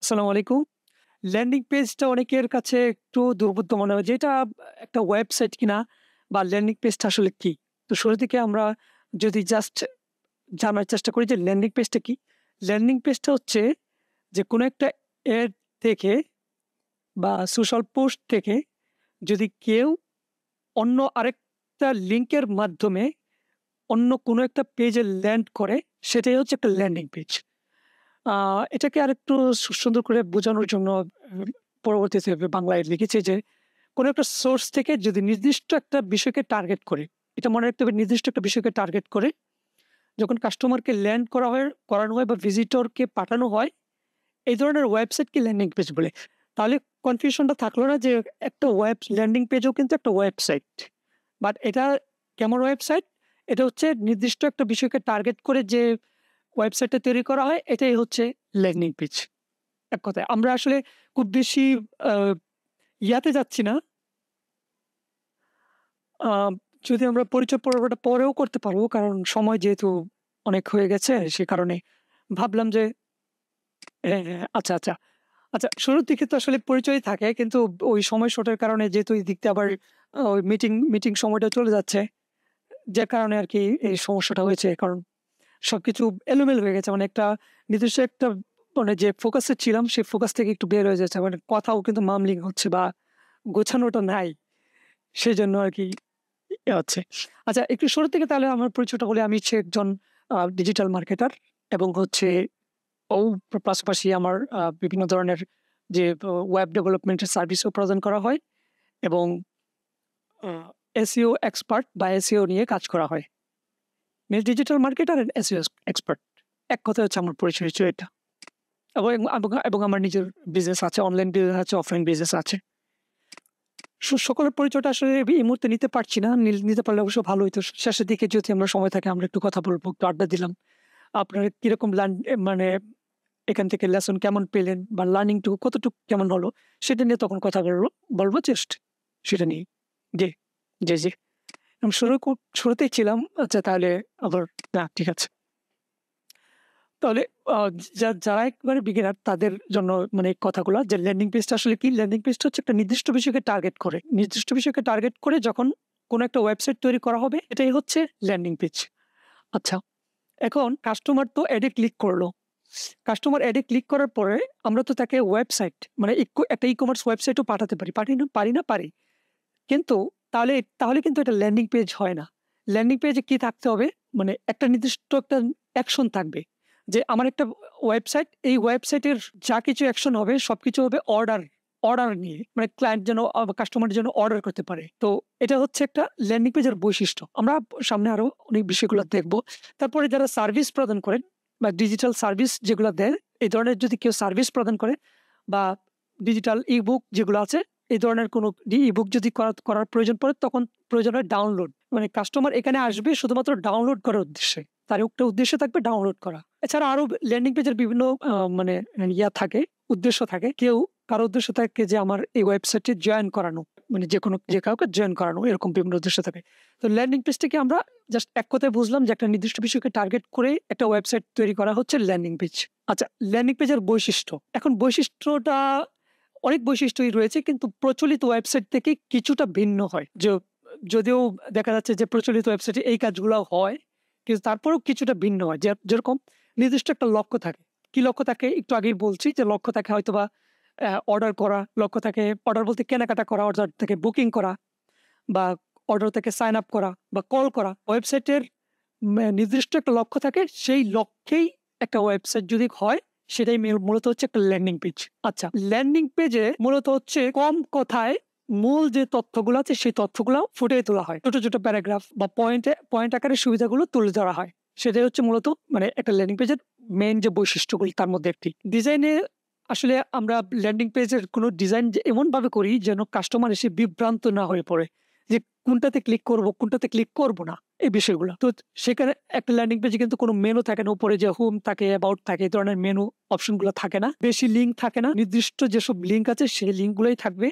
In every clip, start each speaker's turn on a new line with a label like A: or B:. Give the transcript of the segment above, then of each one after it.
A: আসসালামু আলাইকুম। ল্যান্ডিং পেজটা অনেকের কাছে একটু দুর্বোধ্য মনে হয় যে এটা একটা ওয়েবসাইট কিনা বা ল্যান্ডিং পেজটা আসলে কি? তো শুরু থেকে আমরা যদি জাস্ট জানার চেষ্টা করি যে ল্যান্ডিং পেজটা কি? ল্যান্ডিং পেজটা হচ্ছে যে কোনো একটা এড থেকে বা সোশ্যাল পোস্ট থেকে যদি কেউ অন্য আরেকটা লিঙ্কের মাধ্যমে অন্য কোনো একটা পেজে ল্যান্ড করে সেটাই হচ্ছে একটা ল্যান্ডিং পেজ। আ এটাকে আরেকটু সুন্দর করে বোঝানোর জন্য উম পরবর্তীতে বাংলায় লিখেছি যে, কোনো একটা সোর্স থেকে যদি নির্দিষ্ট একটা বিষয়কে টার্গেট করে, এটা মনে রাখতে হবে নির্দিষ্ট একটা বিষয়কে টার্গেট করে যখন কাস্টমারকে ল্যান্ড করানো হয় বা ভিজিটরকে পাঠানো হয়, এই ধরনের ওয়েবসাইটকে ল্যান্ডিং পেজ বলে। তাহলে কনফিউশনটা থাকলো না যে একটা ল্যান্ডিং পেজও কিন্তু একটা ওয়েবসাইট। বাট এটা কেমন ওয়েবসাইট? এটা হচ্ছে নির্দিষ্ট একটা বিষয়কে টার্গেট করে যে ওয়েবসাইটটা তৈরি করা হয়, এটাই হচ্ছে ল্যান্ডিং পেজ। এক কথায় আমরা আসলে খুব বেশি আ ইয়াতে যাচ্ছি না। আ যদি আমরা পরিচয় পর্বটা পরেও করতে পারবো। কারণ সময় যেহেতু অনেক হয়ে গেছে সে কারণে ভাবলাম যে আচ্ছা, আচ্ছা। আচ্ছা শুরুর দিকে তো আসলে পরিচয় থাকে কিন্তু ওই সময় শর্টের কারণে যেহেতু এদিকটা আবার ওই মিটিং সময়টা চলে যাচ্ছে। যে কারণে আরকি এই সমস্যাটা হয়েছে। কারণ সবকিছু এলোমেলো হয়ে গেছে। মানে একটা নির্দিষ্ট একটা মানে যে ফোকাসে ছিলাম সেই ফোকাস থেকে একটু বের হয়ে যাচ্ছে। মানে কথাও কিন্তু মামলিং হচ্ছে বা গোছানোটা নাই। সেজন্য আরকি হচ্ছে। আচ্ছা একটু শুরু থেকে তাহলে আমার পরিচয়টা বলি। আমি হচ্ছে একজন ডিজিটাল মার্কেটার এবং হচ্ছে ও পাশাপাশি আমার বিভিন্ন ধরনের যে ওয়েব ডেভেলপমেন্টের সার্ভিসও প্রদান করা হয় এবং আ SEO এক্সপার্ট বা SEO নিয়ে কাজ করা হয়। Digital marketer and SEO expert. এক কথায় হচ্ছে আমার পরিচয় হচ্ছে এটা। এবং আমার নিজের বিজনেস আছে। অনলাইন বিজনেস আছে, অফলাইন বিজনেস আছে। সকলের পরিচয়টা আসলে এই মুহূর্তে নিতে পারছি না। নিতে পারলে অবশ্য ভালো হইতো। শেষের দিকে যদি আমরা সময় থাকে আমরা একটু কথা বলব, একটু আড্ডা দিলাম। আপনারা কিরকম মানে এখান থেকে লেসন কেমন পেলেন বা লার্নিং টুকু কতটুকু কেমন হলো সেটা নিয়ে তখন কথা বলব জাস্ট সেটা নিয়ে। জি, জি। আমি শুরুতেই ছিলাম। আচ্ছা তাহলে আবার না ঠিক আছে। তাহলে আ যারা একেবারে বিগিনার তাদের জন্য মানে এই কথাগুলা যে ল্যান্ডিং পেজটা আসলে কি? ল্যান্ডিং পেজটা হচ্ছে একটা নির্দিষ্ট বিষয়কে টার্গেট করে। নির্দিষ্ট বিষয়কে টার্গেট করে যখন কোন একটা ওয়েবসাইট তৈরি করা হবে এটাই হচ্ছে ল্যান্ডিং পেজ। আচ্ছা, এখন কাস্টমার তো এড এ ক্লিক করলো। কাস্টমার এড এ ক্লিক করার পরে আমরা তো তাকে ওয়েবসাইট মানে একটা ই-কমার্স ওয়েবসাইটও পাঠাতে পারি। পারি না? পারি। কিন্তু তাহলে কিন্তু এটা ল্যান্ডিং পেজ হয় না। ল্যান্ডিং পেজে কি থাকতে হবে? মানে একটা নির্দিষ্ট একটা অ্যাকশন থাকবে। যে আমার একটা ওয়েবসাইট, এই ওয়েবসাইটের যা কিছু অ্যাকশন হবে সবকিছু হবে অর্ডার নিয়ে। মানে ক্লায়েন্ট যেন কাস্টমার যেন অর্ডার করতে পারে। তো এটা হচ্ছে একটা ল্যান্ডিং পেজের বৈশিষ্ট্য। আমরা সামনে আরো অনেক বিষয়গুলো দেখব। তারপরে যারা সার্ভিস প্রদান করেন বা ডিজিটাল সার্ভিস যেগুলা দেয়, এই ধরনের যদি কেউ সার্ভিস প্রদান করে বা ডিজিটাল ই-বুক যেগুলো আছে এই ধরনের কোনো ই-বুক যদি করার প্রয়োজন পড়ে তখন প্রয়োজন হয় ডাউনলোড। মানে কাস্টমার এখানে আসবে শুধুমাত্র ডাউনলোড করার উদ্দেশ্যে। তার একটা উদ্দেশ্য থাকবে ডাউনলোড করা। এছাড়া আরো ল্যান্ডিং পেজের বিভিন্ন মানে থাকে, উদ্দেশ্য থাকে। কারো উদ্দেশ্য থাকে যে আমার এই ওয়েবসাইটে জয়েন করানো। মানে যে কাউকে জয়েন করানো এরকম বিভিন্ন উদ্দেশ্য থাকে। তো ল্যান্ডিং পেজটাকে আমরা জাস্ট এক কথায় বুঝলাম যে একটা নির্দিষ্ট বিষয়কে টার্গেট করে একটা ওয়েবসাইট তৈরি করা হচ্ছে ল্যান্ডিং পেজ। আচ্ছা ল্যান্ডিং পেজের বৈশিষ্ট্য। এখন বৈশিষ্ট্যটা অনেক বৈশিষ্ট্যই রয়েছে কিন্তু প্রচলিত ওয়েবসাইট থেকে কিছুটা ভিন্ন হয়। যদিও দেখা যাচ্ছে যে প্রচলিত ওয়েবসাইটে এই কাজগুলাও হয়। কিন্তু তারপরেও কিছুটা ভিন্ন হয়। যেরকম নির্দিষ্ট একটা লক্ষ্য থাকে। কি লক্ষ্য থাকে একটু আগেই বলছি যে লক্ষ্য থাকে হয়তোবা অর্ডার করা, লক্ষ্য থাকে অর্ডার বলতে কেনাকাটা করা, অর্ডার থেকে বুকিং করা বা অর্ডার থেকে সাইন আপ করা বা কল করা। ওয়েবসাইটের নির্দিষ্ট একটা লক্ষ্য থাকে। সেই লক্ষ্যেই একটা ওয়েবসাইট যদি হয় সেটাই মূলত হচ্ছে একটা ল্যান্ডিং পেজ। আচ্ছা, ল্যান্ডিং পেজে মূলত হচ্ছে কম কথায় মূল যে তথ্যগুলো আছে সেই তথ্যগুলো ফুটিয়ে তোলা হয়। ছোট প্যারাগ্রাফ বা পয়েন্ট আকারে সুবিধাগুলো তুলে ধরা হয়। সেটাই হচ্ছে মূলত মানে একটা ল্যান্ডিং পেজের মেইন যে বৈশিষ্ট্যগুলি তার মধ্যে একটি। ডিজাইনে আসলে আমরা ল্যান্ডিং পেজের কোনো ডিজাইন যে এমনভাবে করি যেন কাস্টমার এসে বিভ্রান্ত না হয়ে পড়ে। যে কোনটাতে ক্লিক করব, কোনটাতে ক্লিক করব না। এই বিষয়গুলো। তো সেখানে একটা ল্যান্ডিং পেজে কিন্তু কোনো মেনু থাকে না। উপরে যে হোম থাকে, অ্যাবাউট থাকে, এই ধরনের মেনু অপশনগুলো থাকে না। বেশি লিঙ্ক থাকে না। নির্দিষ্ট যেসব লিঙ্ক আছে সেই লিঙ্কগুলোই থাকবে।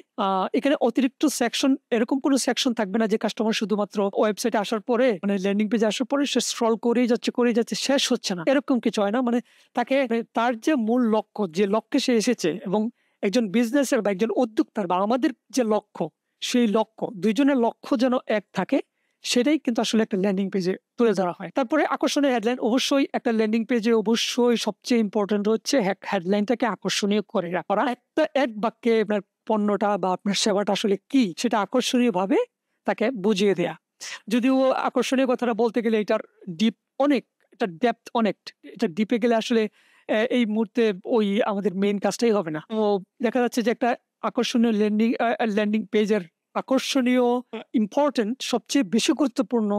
A: এখানে অতিরিক্ত সেকশন, এরকম কোনো সেকশন থাকবে না যে কাস্টমার শুধুমাত্র ওয়েবসাইটে আসার পরে, মানে ল্যান্ডিং পেজে আসার পরে সে স্ক্রল করেই যাচ্ছে, শেষ হচ্ছে না। এরকম কিছু হয় না। মানে তাকে তার যে মূল লক্ষ্য, যে লক্ষ্যে সে এসেছে, এবং একজন বিজনেসের বা একজন উদ্যোক্তার বা আমাদের যে লক্ষ্য, সেই লক্ষ্য, দুইজনের লক্ষ্য যেন এক থাকে, সেটাই কিন্তু আসলে একটা ল্যান্ডিং পেজে তুলে ধরা হয়। তারপরে আকর্ষণীয় হেডলাইন। অবশ্যই একটা ল্যান্ডিং পেজে অবশ্যই সবচেয়ে ইম্পর্টেন্ট হচ্ছে হেডলাইনটাকে আকর্ষণীয় করে রাখা। এক বাক্যে আপনার পণ্যটা বা আপনার সেবাটা আসলে কি, সেটা আকর্ষণীয় ভাবে তাকে বুঝিয়ে দেয়া। যদিও আকর্ষণীয় কথাটা বলতে গেলে এটার ডিপ অনেক, এটা ডেপথ অনেক। এটা ডিপে গেলে আসলে এই মুহূর্তে ওই আমাদের মেইন কাজটাই হবে না। তো দেখা যাচ্ছে যে একটা আকর্ষণীয় ল্যান্ডিং পেজের আকর্ষণীয়, ইম্পর্টেন্ট, সবচেয়ে বেশি গুরুত্বপূর্ণ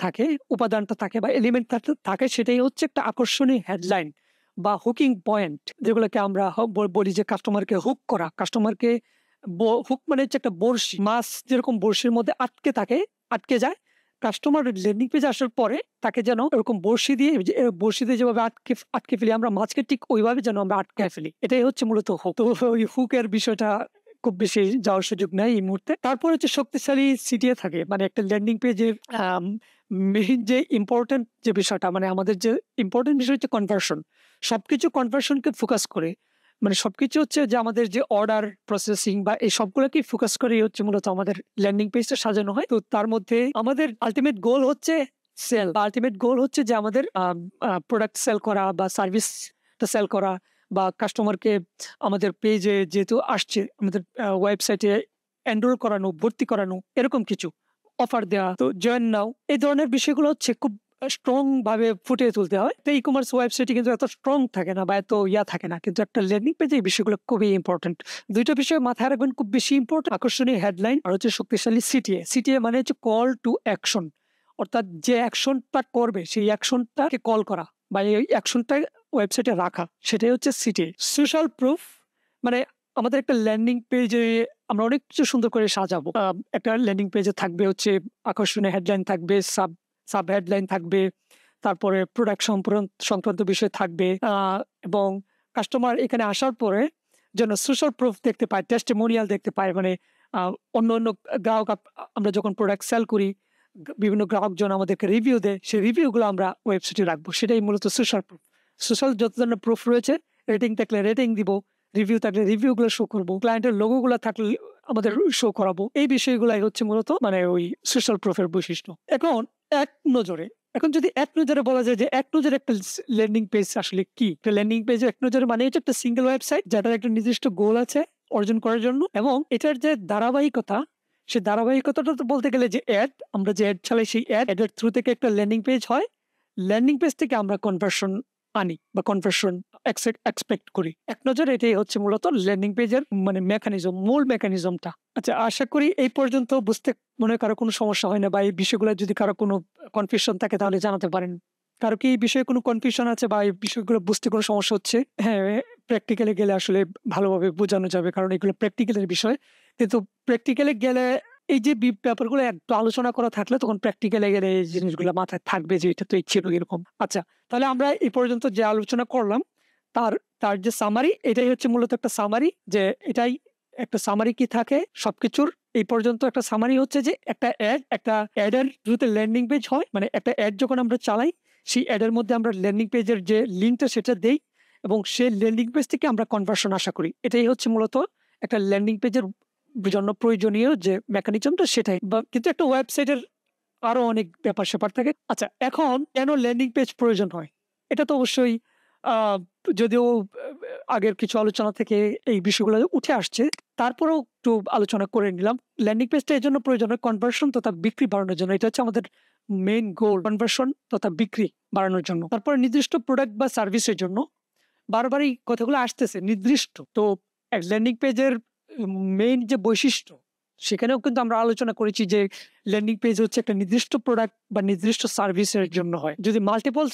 A: থাকে, উপাদানটা থাকে বা এলিমেন্ট থাকে, সেটাই হচ্ছে একটা আকর্ষণীয় হেডলাইন বা হুকিং পয়েন্ট, যেগুলোকে আমরা বলি যে কাস্টমারকে হুক করা। কাস্টমারকে হুক মানে হচ্ছে একটা বড়শি, মাছ যেরকম বড়শির মধ্যে আটকে যায়, কাস্টমার ল্যান্ডিং পেজে আসার পরে তাকে যেন এরকম বড়শি দিয়ে যেভাবে আটকে ফেলি আমরা মাছকে, ঠিক ওইভাবে যেন আমরা আটকে ফেলি। এটাই হচ্ছে মূলত হুক। তো ওই হুকের বিষয়টা খুব বেশি যাওয়ার সুযোগ নাই এই মুহূর্তে। তারপর হচ্ছে শক্তিশালী সিটিএ থাকে, মানে একটা ল্যান্ডিং পেজের মেইন যে ইম্পর্টেন্ট যে বিষয়টা, মানে আমাদের যে ইম্পর্টেন্ট বিষয় হচ্ছে কনভার্সন। সবকিছু কনভার্সনকে ফোকাস করে, মানে সবকিছু হচ্ছে যে আমাদের যে অর্ডার প্রসেসিং বা এই সবগুলোকেই ফোকাস করেই হচ্ছে মূলত আমাদের ল্যান্ডিং পেজটা সাজানো হয়। তো তার মধ্যে আমাদের আলটিমেট গোল হচ্ছে সেল, আলটিমেট গোল হচ্ছে যে আমাদের প্রোডাক্ট সেল করা বা সার্ভিসটা সেল করা, বা কাস্টমারকে আমাদের পেজে যেহেতু আসছে, আমাদের ওয়েবসাইটে এনরোল করানো, ভর্তি করানো, এরকম কিছু অফার দেওয়া, তো জয়েন নাও, এই ধরনের বিষয়গুলো হচ্ছে খুব স্ট্রং ভাবে ফুটিয়ে তুলতে হয়। তো ই কমার্স ওয়েবসাইটে কিন্তু এত স্ট্রং থাকে না বা এত থাকে না, কিন্তু একটা ল্যান্ডিং পেজে এই বিষয়গুলো খুবই ইম্পর্টেন্ট। দুইটা বিষয় মাথায় রাখবেন খুব বেশি ইম্পর্টেন্ট: আকর্ষণীয় হেডলাইন আর হচ্ছে শক্তিশালী সিটিএ। সিটিএ মানে হচ্ছে কল টু অ্যাকশন, অর্থাৎ যে অ্যাকশনটা করবে সেই অ্যাকশনটাকে কল করা বা এই অ্যাকশনটা ওয়েবসাইটে রাখা, সেটাই হচ্ছে সিটিএ। সোশ্যাল প্রুফ মানে আমাদের একটা ল্যান্ডিং পেজে আমরা অনেক কিছু সুন্দর করে সাজাবো। একটা ল্যান্ডিং পেজে থাকবে হচ্ছে আকর্ষণীয় হেডলাইন থাকবে, সাব হেডলাইন থাকবে, তারপরে প্রোডাক্ট সংক্রান্ত বিষয় থাকবে, এবং কাস্টমার এখানে আসার পরে যেন সোশ্যাল প্রুফ দেখতে পায়, টেস্টিমোনিয়াল দেখতে পায়। মানে অন্য গ্রাহক, আমরা যখন প্রোডাক্ট সেল করি, বিভিন্ন গ্রাহকজন আমাদেরকে রিভিউ দেয়, সেই রিভিউগুলো আমরা ওয়েবসাইটে রাখবো। সেটাই মূলত সোশ্যাল প্রুফ। সোশ্যাল যত ধরনের প্রুফ রয়েছে, রেটিং থাকলে রেটিং দিব, রিভিউ থাকলে রিভিউগুলো শো করবো, ক্লায়েন্টের লোগোগুলো থাকলে আমাদের শো করাবো। এই বিষয়গুলাই হচ্ছে মূলত মানে ওই সোশ্যাল প্রুফের বৈশিষ্ট্য। এখন যদি এক নজরে বলা যায় যে এক নজরে একটা ল্যান্ডিং পেজ আসলে কি, একটা ল্যান্ডিং পেজ এক নজরে মানে হচ্ছে একটা সিঙ্গেল ওয়েবসাইট যাদের একটা নির্দিষ্ট গোল আছে অর্জন করার জন্য, এবং এটার যে ধারাবাহিকতা, সেই ধারাবাহিকতাটা তো বলতে গেলে যে আমরা যে অ্যাড চালাই, সেই অ্যাডের থ্রু থেকে একটা ল্যান্ডিং পেজ হয়, ল্যান্ডিং পেজ থেকে আমরা কনভার্সন আনি বা কনভার্সন এক্সপেক্ট করি। এক নজরে এটাই হচ্ছে মূলত ল্যান্ডিং পেজের মানে মূল মেকানিজমটা। আচ্ছা, আশা করি এই পর্যন্ত বুঝতে মনে কারো কোনো সমস্যা হয় না, বা এই বিষয়গুলো যদি কারো কোনো কনফিউশন থাকে তাহলে জানাতে পারেন। কারো কি এই বিষয়ে কোনো কনফিউশন আছে বা এই বিষয়গুলো বুঝতে কোনো সমস্যা হচ্ছে? হ্যাঁ, প্র্যাকটিক্যালি গেলে আসলে ভালোভাবে বোঝানো যাবে, কারণ এগুলো প্র্যাকটিক্যালের বিষয়। কিন্তু প্র্যাকটিক্যালে গেলে এই যে ব্যাপারগুলো একটু আলোচনা করা থাকলে তখন প্র্যাকটিক্যালে গেলে এই জিনিসগুলো মাথায় থাকবে যে এটা তো এই ছিল এরকম। আচ্ছা, তাহলে আমরা এই পর্যন্ত যে আলোচনা করলাম তার যে সামারি, এটাই হচ্ছে মূলত একটা সামারি, যে এটাই একটা সামারি কি থাকে সবকিছুর। এই পর্যন্ত একটা সামারি হচ্ছে যে একটা অ্যাডের থ্রুতে ল্যান্ডিং পেজ হয়, মানে একটা অ্যাড যখন আমরা চালাই, সেই অ্যাডের মধ্যে আমরা ল্যান্ডিং পেজের যে লিঙ্কটা সেটা দেই, এবং সেই ল্যান্ডিং পেজ থেকে আমরা কনভার্সন আশা করি। এটাই হচ্ছে মূলত একটা ল্যান্ডিং পেজের জন্য প্রয়োজনীয় যে মেকানিজমটা, সেটাই। কিন্তু একটা ওয়েবসাইটের আরো অনেক ব্যাপার-স্যাপার থাকে। আচ্ছা, এখন কেন ল্যান্ডিং পেজ প্রয়োজন হয়? এটা তো অবশ্যই যদিও আগের কিছু আলোচনা থেকে এই বিষয়গুলো উঠে আসছে, তারপরেও একটু আলোচনা করে নিলাম। ল্যান্ডিং পেজটা এজন্য প্রয়োজন হয় কনভার্সন তথা বিক্রি বাড়ানোর জন্য। এটা হচ্ছে আমাদের মেইন গোল, কনভার্সন তথা বিক্রি বাড়ানোর জন্য। তারপরে নির্দিষ্ট প্রোডাক্ট বা সার্ভিসের জন্য। বারবার এই কথাগুলো আসতেছে, নির্দিষ্ট। তো ল্যান্ডিং পেজের মেইন যে বৈশিষ্ট্য, সেখানেও কিন্তু আমরা আলোচনা করেছি যে ল্যান্ডিং পেজ হচ্ছে একটা নির্দিষ্ট প্রোডাক্ট বা নির্দিষ্ট সার্ভিসের জন্য হয়। যদি মাল্টিপল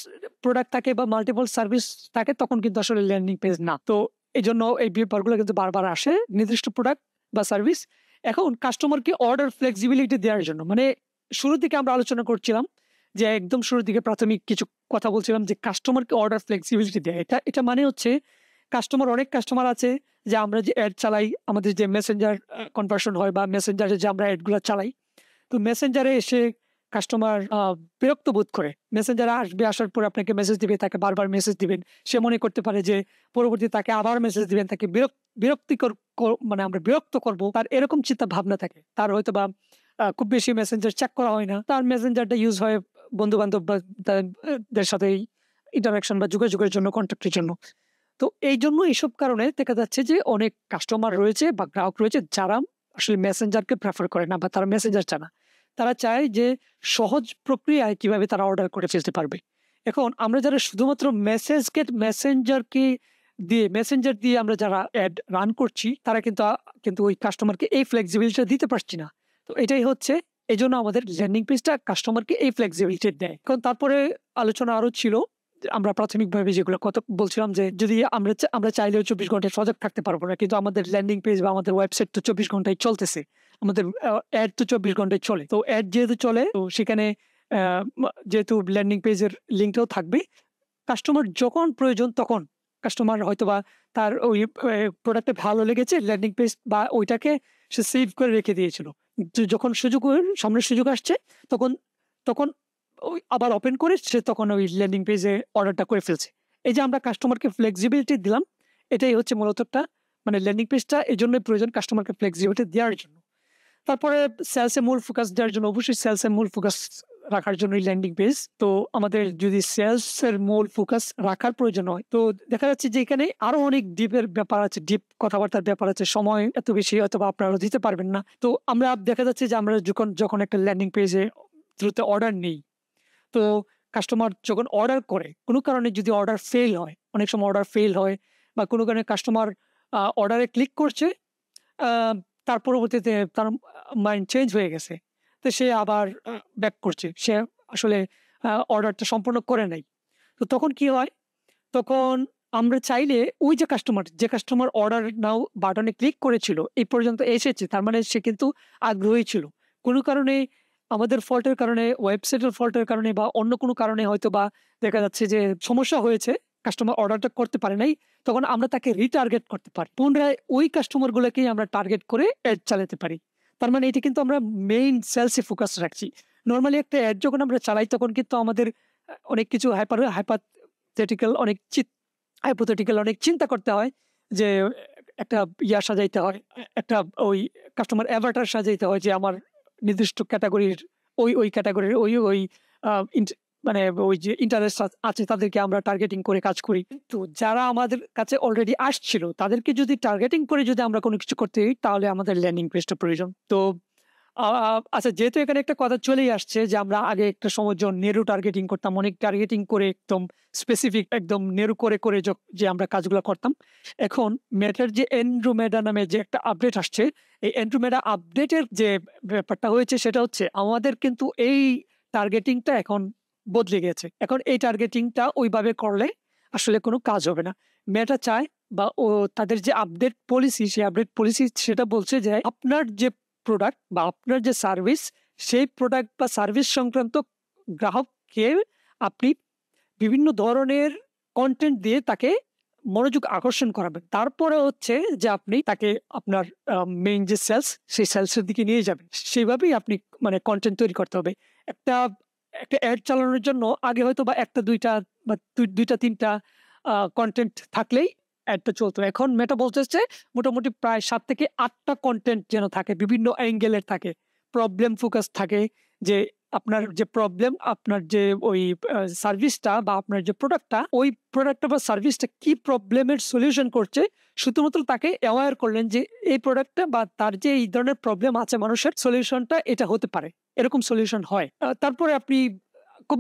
A: প্রোডাক্ট থাকে বা মাল্টিপল সার্ভিস থাকে তখন কিন্তু আসলে ল্যান্ডিং পেজ না। তো এই জন্য এই ব্যাপারগুলো কিন্তু বারবার আসে, নির্দিষ্ট প্রোডাক্ট বা সার্ভিস। এখন কাস্টমারকে অর্ডার ফ্লেক্সিবিলিটি দেওয়ার জন্য, মানে শুরুর দিকে আমরা আলোচনা করছিলাম যে একদম শুরুর দিকে প্রাথমিক কিছু কথা বলছিলাম যে কাস্টমারকে অর্ডার ফ্লেক্সিবিলিটি দেয়। এটা মানে হচ্ছে অনেক কাস্টমার আছে যে আমরা যে এড চালাই, আমাদের যে মেসেঞ্জার কনভার্সন হয় বা মেসেঞ্জারে যে আমরা এডগুলা চালাই, তো মেসেঞ্জারে এসে কাস্টমার বিরক্ত বোধ করে। মেসেঞ্জারে আসবে, আসার পরে আপনাকে মেসেজ দিবে, তাকে বারবার মেসেজ দিবেন। সে মনে করতে পারে যে পরবর্তীতে তাকে আবার মেসেজ দিবেন, তাকে বিরক্তিকর মানে আমরা বিরক্ত করব। তার এরকম চিন্তা ভাবনা থাকে। তার হয়তোবা খুব বেশি মেসেঞ্জার চেক করা হয় না। তার মেসেঞ্জারটা ইউজ হয় বন্ধু-বান্ধব বা দের সাথে ইন্টারেকশন বা যোগাযোগের জন্য, কন্ট্যাক্টের জন্য। তো এইজন্য এইসব কারণে দেখা যাচ্ছে যে অনেক কাস্টমার রয়েছে বা গ্রাহক রয়েছে যারা আসলে মেসেঞ্জারকে প্রেফার করে না বা তারা মেসেঞ্জার চায় না। তারা চায় যে সহজ প্রক্রিয়ায় কিভাবে তারা অর্ডার করে ফেলতে পারবে। এখন আমরা যারা শুধুমাত্র মেসেঞ্জার দিয়ে আমরা যারা এড রান করছি, তারা কিন্তু ওই কাস্টমারকে এই ফ্লেক্সিবিলিটিটা দিতে পারছি না। তো এটাই হচ্ছে, এজন্য আমাদের ল্যান্ডিং পেজটা কাস্টমারকে এই ফ্লেক্সিবিলিটি দেয়। এখন তারপরে আলোচনা আরো ছিল। আমরা প্রাথমিকভাবে যেগুলো কথা বলছিলাম যে যদি আমরা চাইলেও ২৪ ঘন্টায় সজাগ থাকতে পারবো না। কিন্তু আমাদের ল্যান্ডিং পেজ বা আমাদের ওয়েবসাইট তো ২৪ ঘন্টায় চলতেছে। আমাদের এড তো ২৪ ঘন্টায় চলে। তো এড যেহেতু চলে, তো সেখানে আ মা যেহেতু ল্যান্ডিং পেজের লিঙ্কটাও থাকবে। কাস্টমার যখন প্রয়োজন তখন কাস্টমার হয়তোবা তার ওই প্রোডাক্টটা ভালো লেগেছে, ল্যান্ডিং পেজ বা ওইটাকে সে সেভ করে রেখে দিয়েছিল। যখন সামনে সুযোগ আসছে, তখন তখন ওই আবার ওপেন করে সে তখন ওই ল্যান্ডিং পেজে অর্ডারটা করে ফেলছে। এই যে আমরা কাস্টমারকে ফ্লেক্সিবিলিটি দিলাম, এটাই হচ্ছে মূলত একটা মানে ল্যান্ডিং পেজটা এজন্যই প্রয়োজন কাস্টমারকে ফ্লেক্সিবিলিটি দেওয়ার জন্য। তারপরে সেলস এ মূল ফোকাস দেওয়ার জন্য অবশ্যই সেলস এ মূল ফোকাস রাখার জন্যই ল্যান্ডিং পেজ। তো আমাদের যদি সেলস এর মূল ফোকাস রাখার প্রয়োজন হয়, তো দেখা যাচ্ছে যে এখানে আরো অনেক ডিপের ব্যাপার আছে, ডিপ কথাবার্তার ব্যাপার আছে। সময় এত বেশি হয়তোবা আপনারা দিতে পারবেন না। তো আমরা দেখা যাচ্ছে যে আমরা যখন একটা ল্যান্ডিং পেজে দ্রুত অর্ডার নেই, তো কাস্টমার যখন অর্ডার করে, কোনো কারণে যদি অর্ডার ফেইল হয়, অনেক সময় অর্ডার ফেইল হয় বা কোনো কারণে কাস্টমার অর্ডারে ক্লিক করছে, আ তার পরবর্তীতে তার মাইন্ড চেঞ্জ হয়ে গেছে। তো সে আবার ব্যাক করছে। সে আসলে অর্ডারটা সম্পূর্ণ করে নাই। তো তখন কি হয়? তখন আমরা চাইলে ওই যে কাস্টমার অর্ডার নাও বাটনে ক্লিক করেছিল, এই পর্যন্ত এসেছে। তার মানে সে কিন্তু আগ্রহী ছিল। কোনো কারণে আমাদের ফল্টের কারণে, ওয়েবসাইটের ফল্টের কারণে বা অন্য কোনো কারণে হয়তোবা দেখা যাচ্ছে যে সমস্যা হয়েছে, কাস্টমার অর্ডারটা করতে পারে নাই। তখন আমরা তাকে রিটার্গেট করতে পারি। পুনরায় ওই কাস্টমারগুলোকেই আমরা টার্গেট করে এড চালাতে পারি। তার মানে এটা কিন্তু আমরা মেইন সেলস এ ফোকাস রাখছি। নরমালি একটা এড যখন আমরা চালাই তখন কিন্তু আমাদের অনেক কিছু হাইপোথেটিক্যাল অনেক চিন্তা করতে হয় যে একটা সাজাইতে হয়। একটা ওই কাস্টমার অ্যাভাটার সাজাইতে হয় যে আমার নির্দিষ্ট ক্যাটেগরির ওই ক্যাটেগরির ওই আ ইন্ট মানে ওই যে ইন্টারেস্ট আছে তাদেরকে আমরা টার্গেটিং করে কাজ করি। তো যারা আমাদের কাছে অলরেডি আসছিল তাদেরকে যদি টার্গেটিং করে যদি আমরা কোনো কিছু করতে যাই তাহলে আমাদের ল্যান্ডিং পেজটা প্রয়োজন। তো আ আ আচ্ছা, যেহেতু এখানে একটা কথা চলেই আসছে যে আমরা আগে একটা সময় নেরো টার্গেটিং করতাম। অনেক টার্গেটিং করে একদম স্পেসিফিক একদম নেরো করে যে আমরা কাজগুলা করতাম। এখন মেটার যে এন্ড্রোমেডা নামে যে একটা আপডেট আসছে, এই এন্ড্রোমেডা আপডেটের যে ব্যাপারটা হয়েছে সেটা হচ্ছে আমাদের কিন্তু এই টার্গেটিংটা এখন বদলে গেছে। এখন এই টার্গেটিংটা ওইভাবে করলে আসলে কোনো কাজ হবে না। মেটা চায় বা তাদের যে আপডেট পলিসি, সেই আপডেট পলিসি সেটা বলছে যে আপনার যে প্রোডাক্ট বা আপনার যে সার্ভিস, সেই প্রোডাক্ট বা সার্ভিস সংক্রান্ত গ্রাহককে আপনি বিভিন্ন ধরনের কনটেন্ট দিয়ে তাকে মনোযোগ আকর্ষণ করাবেন। তারপরে হচ্ছে যে আপনি তাকে আপনার মেইন যে সেই সেলস এর দিকে নিয়ে যাবেন। সেভাবেই আপনি মানে কনটেন্ট তৈরি করতে হবে। একটা একটা এড চালানোর জন্য আগে হয়তোবা ১ টা ২ টা বা ২ টা ৩ টা কনটেন্ট থাকলেই এডটা চলত। এখন মেটা বলতেছে মোটামুটি প্রায় ৭ থেকে ৮ টা কনটেন্ট যেন থাকে, বিভিন্ন অ্যাঙ্গেলের থাকে। প্রবলেম ফোকাস থাকে যে আপনার যে প্রবলেম, আপনার যে ওই সার্ভিসটা বা আপনার যে প্রোডাক্টটা, ওই প্রোডাক্টটা বা সার্ভিসটা কি প্রবলেমের সলিউশন করছে, শুধুমাত্র তাকে অ্যাওয়ার করলেন যে এই প্রোডাক্টটা বা তার যে এই ধরনের প্রবলেম আছে মানুষের, সলিউশনটা এটা হতে পারে। এরকম সলিউশন হয়। তারপরে আপনি খুব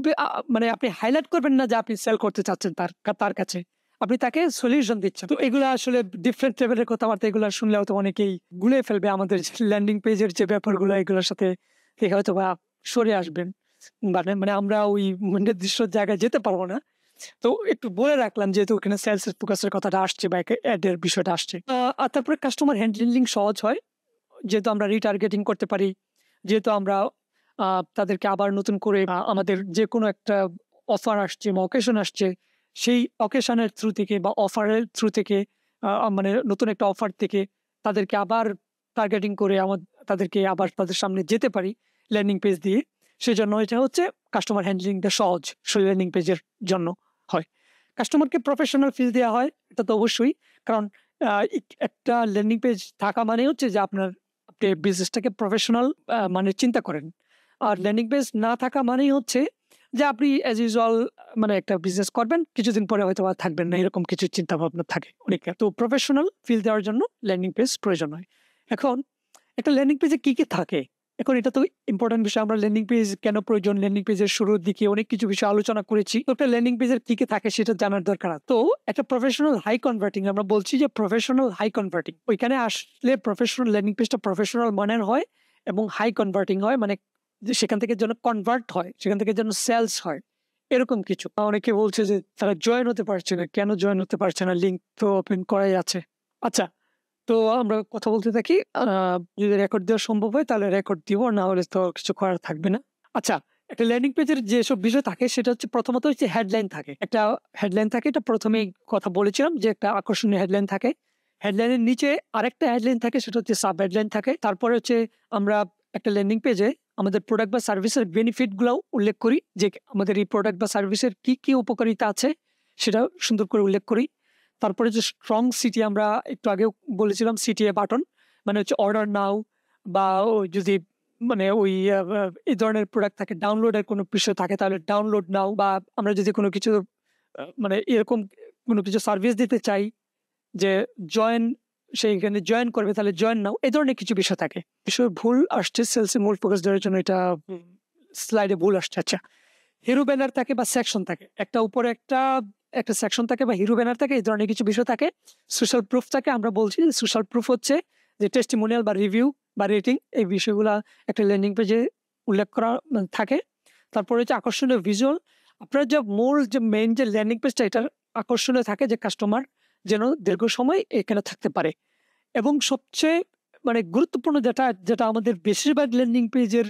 A: মানে আপনি হাইলাইট করবেন না যে আপনি সেল করতে চাচ্ছেন তার কাছে। আপনি তাকে সলিউশন দিচ্ছেন। তো এগুলা আসলে ডিফারেন্ট লেভেলের কথাবার্তা, এগুলা শুনলে হয়তো অনেকেই গুলিয়ে ফেলবে আমাদের ল্যান্ডিং পেজের যে ব্যাপারগুলো, এগুলোর সাথে থেকে হয়তোবা সরে আসবেন। মানে মানে আমরা ওই নির্দিষ্ট জায়গায় যেতে পারবো না। তো একটু বলে রাখলাম যেহেতু ওখানে সেলস এর ফোকাস এর কথাটা আসছে বা এড এর বিষয়টা আসছে। আর তারপরে কাস্টমার হ্যান্ডলিং সহজ হয়। যেহেতু আমরা রিটার্গেটিং করতে পারি, যেহেতু আমরা তাদেরকে আবার নতুন করে আমাদের যে কোনো একটা অফার আসছে বা অকেশন আসছে, সেই অকেশনের থ্রু থেকে বা অফারের থ্রু থেকে মানে নতুন একটা অফার থেকে তাদেরকে আবার টার্গেটিং করে তাদেরকে আবার তাদের সামনে যেতে পারি ল্যান্ডিং পেজ দিয়ে। সেজন্য এটা হচ্ছে কাস্টমার হ্যান্ডলিংটা সহজ সেই ল্যান্ডিং পেজের জন্য হয়। কাস্টমারকে প্রফেশনাল ফিল দেওয়া হয়, এটা তো অবশ্যই। কারণ একটা ল্যান্ডিং পেজ থাকা মানে হচ্ছে যে আপনি বিজনেসটাকে প্রফেশনাল মানে চিন্তা করেন। আর ল্যান্ডিং পেজ না থাকা মানেই হচ্ছে যে আপনি অ্যাজ ইউজুয়াল মানে একটা বিজনেস করবেন, কিছুদিন পরে হয়তো আর থাকবেন না, এরকম কিছু চিন্তা ভাবনা থাকে অনেকের। তো প্রফেশনাল ফিল দেওয়ার জন্য ল্যান্ডিং পেজ প্রয়োজন হয়। এখন একটা ল্যান্ডিং পেজে কি থাকে? এখন এটা তো ইম্পোর্টেন্ট বিষয়। আমরা ল্যান্ডিং পেজ কেন প্রয়োজন? ল্যান্ডিং পেজের শুরুর দিকে অনেক কিছু বিষয় আলোচনা করেছি। তো একটা ল্যান্ডিং পেজের কি থাকে সেটা জানার দরকার আছে। তো একটা প্রফেশনাল হাই কনভার্টিং, আমরা বলছি যে প্রফেশনাল হাই কনভার্টিং। ওইখানে আসলে প্রফেশনাল ল্যান্ডিং পেজটা প্রফেশনাল মানের হয় এবং হাই কনভার্টিং হয়, মানে যে সেখান থেকে যেন কনভার্ট হয়, সেখান থেকে যেন সেলস হয়, এরকম কিছু। অনেকে বলছে যে তারা জয়েন হতে পারছে না। কেন জয়েন হতে পারছে না? লিঙ্ক তো ওপেন করাই আছে। আচ্ছা, তো আমরা কথা বলতে থাকি। যদি রেকর্ড দেওয়া সম্ভব হয় তাহলে রেকর্ড দিব, না হলে তো কিছু করার থাকবে না। আচ্ছা, একটা ল্যান্ডিং পেজের যেসব বিষয় থাকে সেটা হচ্ছে প্রথমত হচ্ছে হেডলাইন থাকে। একটা হেডলাইন থাকে, এটা প্রথমেই কথা বলেছিলাম যে একটা আকর্ষণীয় হেডলাইন থাকে। হেডলাইনের নিচে আরেকটা হেডলাইন থাকে, সেটা হচ্ছে সাব হেডলাইন থাকে। তারপরে হচ্ছে আমরা একটা ল্যান্ডিং পেজে আমাদের প্রোডাক্ট বা সার্ভিসের বেনিফিট গুলাও উল্লেখ করি, যে আমাদের এই প্রোডাক্ট বা সার্ভিসের কি উপকারিতা আছে সেটা সুন্দর করে উল্লেখ করি। তারপরে যে স্ট্রং সিটি, আমরা একটু আগেও বলেছিলাম সিটিএ বাটন, মানে হচ্ছে অর্ডার নাও, বা ওই যদি মানে ওই এই ধরনের প্রোডাক্ট থাকে, ডাউনলোডের কোনো বিষয় থাকে তাহলে ডাউনলোড নাও, বা আমরা যদি কোনো কিছু মানে এরকম কোনো কিছু সার্ভিস দিতে চাই যে জয়েন, সেইখানে জয়েন করবে তাহলে জয়েন নাও, এই ধরনের কিছু বিষয় থাকে। বিষয় ভুল আসছে সেলসে মূল ফোকাস দেওয়ার জন্য, এটা স্লাইডে ভুল আসছে। আচ্ছা, হিরো ব্যানার থাকে বা সেকশন থাকে, একটা উপরে একটা সেকশন থাকে বা হিরো ব্যানার থাকে, এই ধরনের কিছু বিষয় থাকে। সোশ্যাল প্রুফ থাকে, আমরা বলছি যে সোশ্যাল প্রুফ হচ্ছে যে টেস্টিমোনিয়াল বা রিভিউ বা রেটিং, এই বিষয়গুলা একটা ল্যান্ডিং পেজে উল্লেখ করা থাকে। তারপরে হচ্ছে আকর্ষণীয় ভিজুয়াল। আপনার যে মূল যে মেইন যে ল্যান্ডিং পেজটা, এটার আকর্ষণীয় থাকে যে কাস্টমার যেন দীর্ঘ সময় এখানে থাকতে পারে। এবং সবচেয়ে মানে গুরুত্বপূর্ণ যেটা আমাদের বেশিরভাগ ল্যান্ডিং পেজের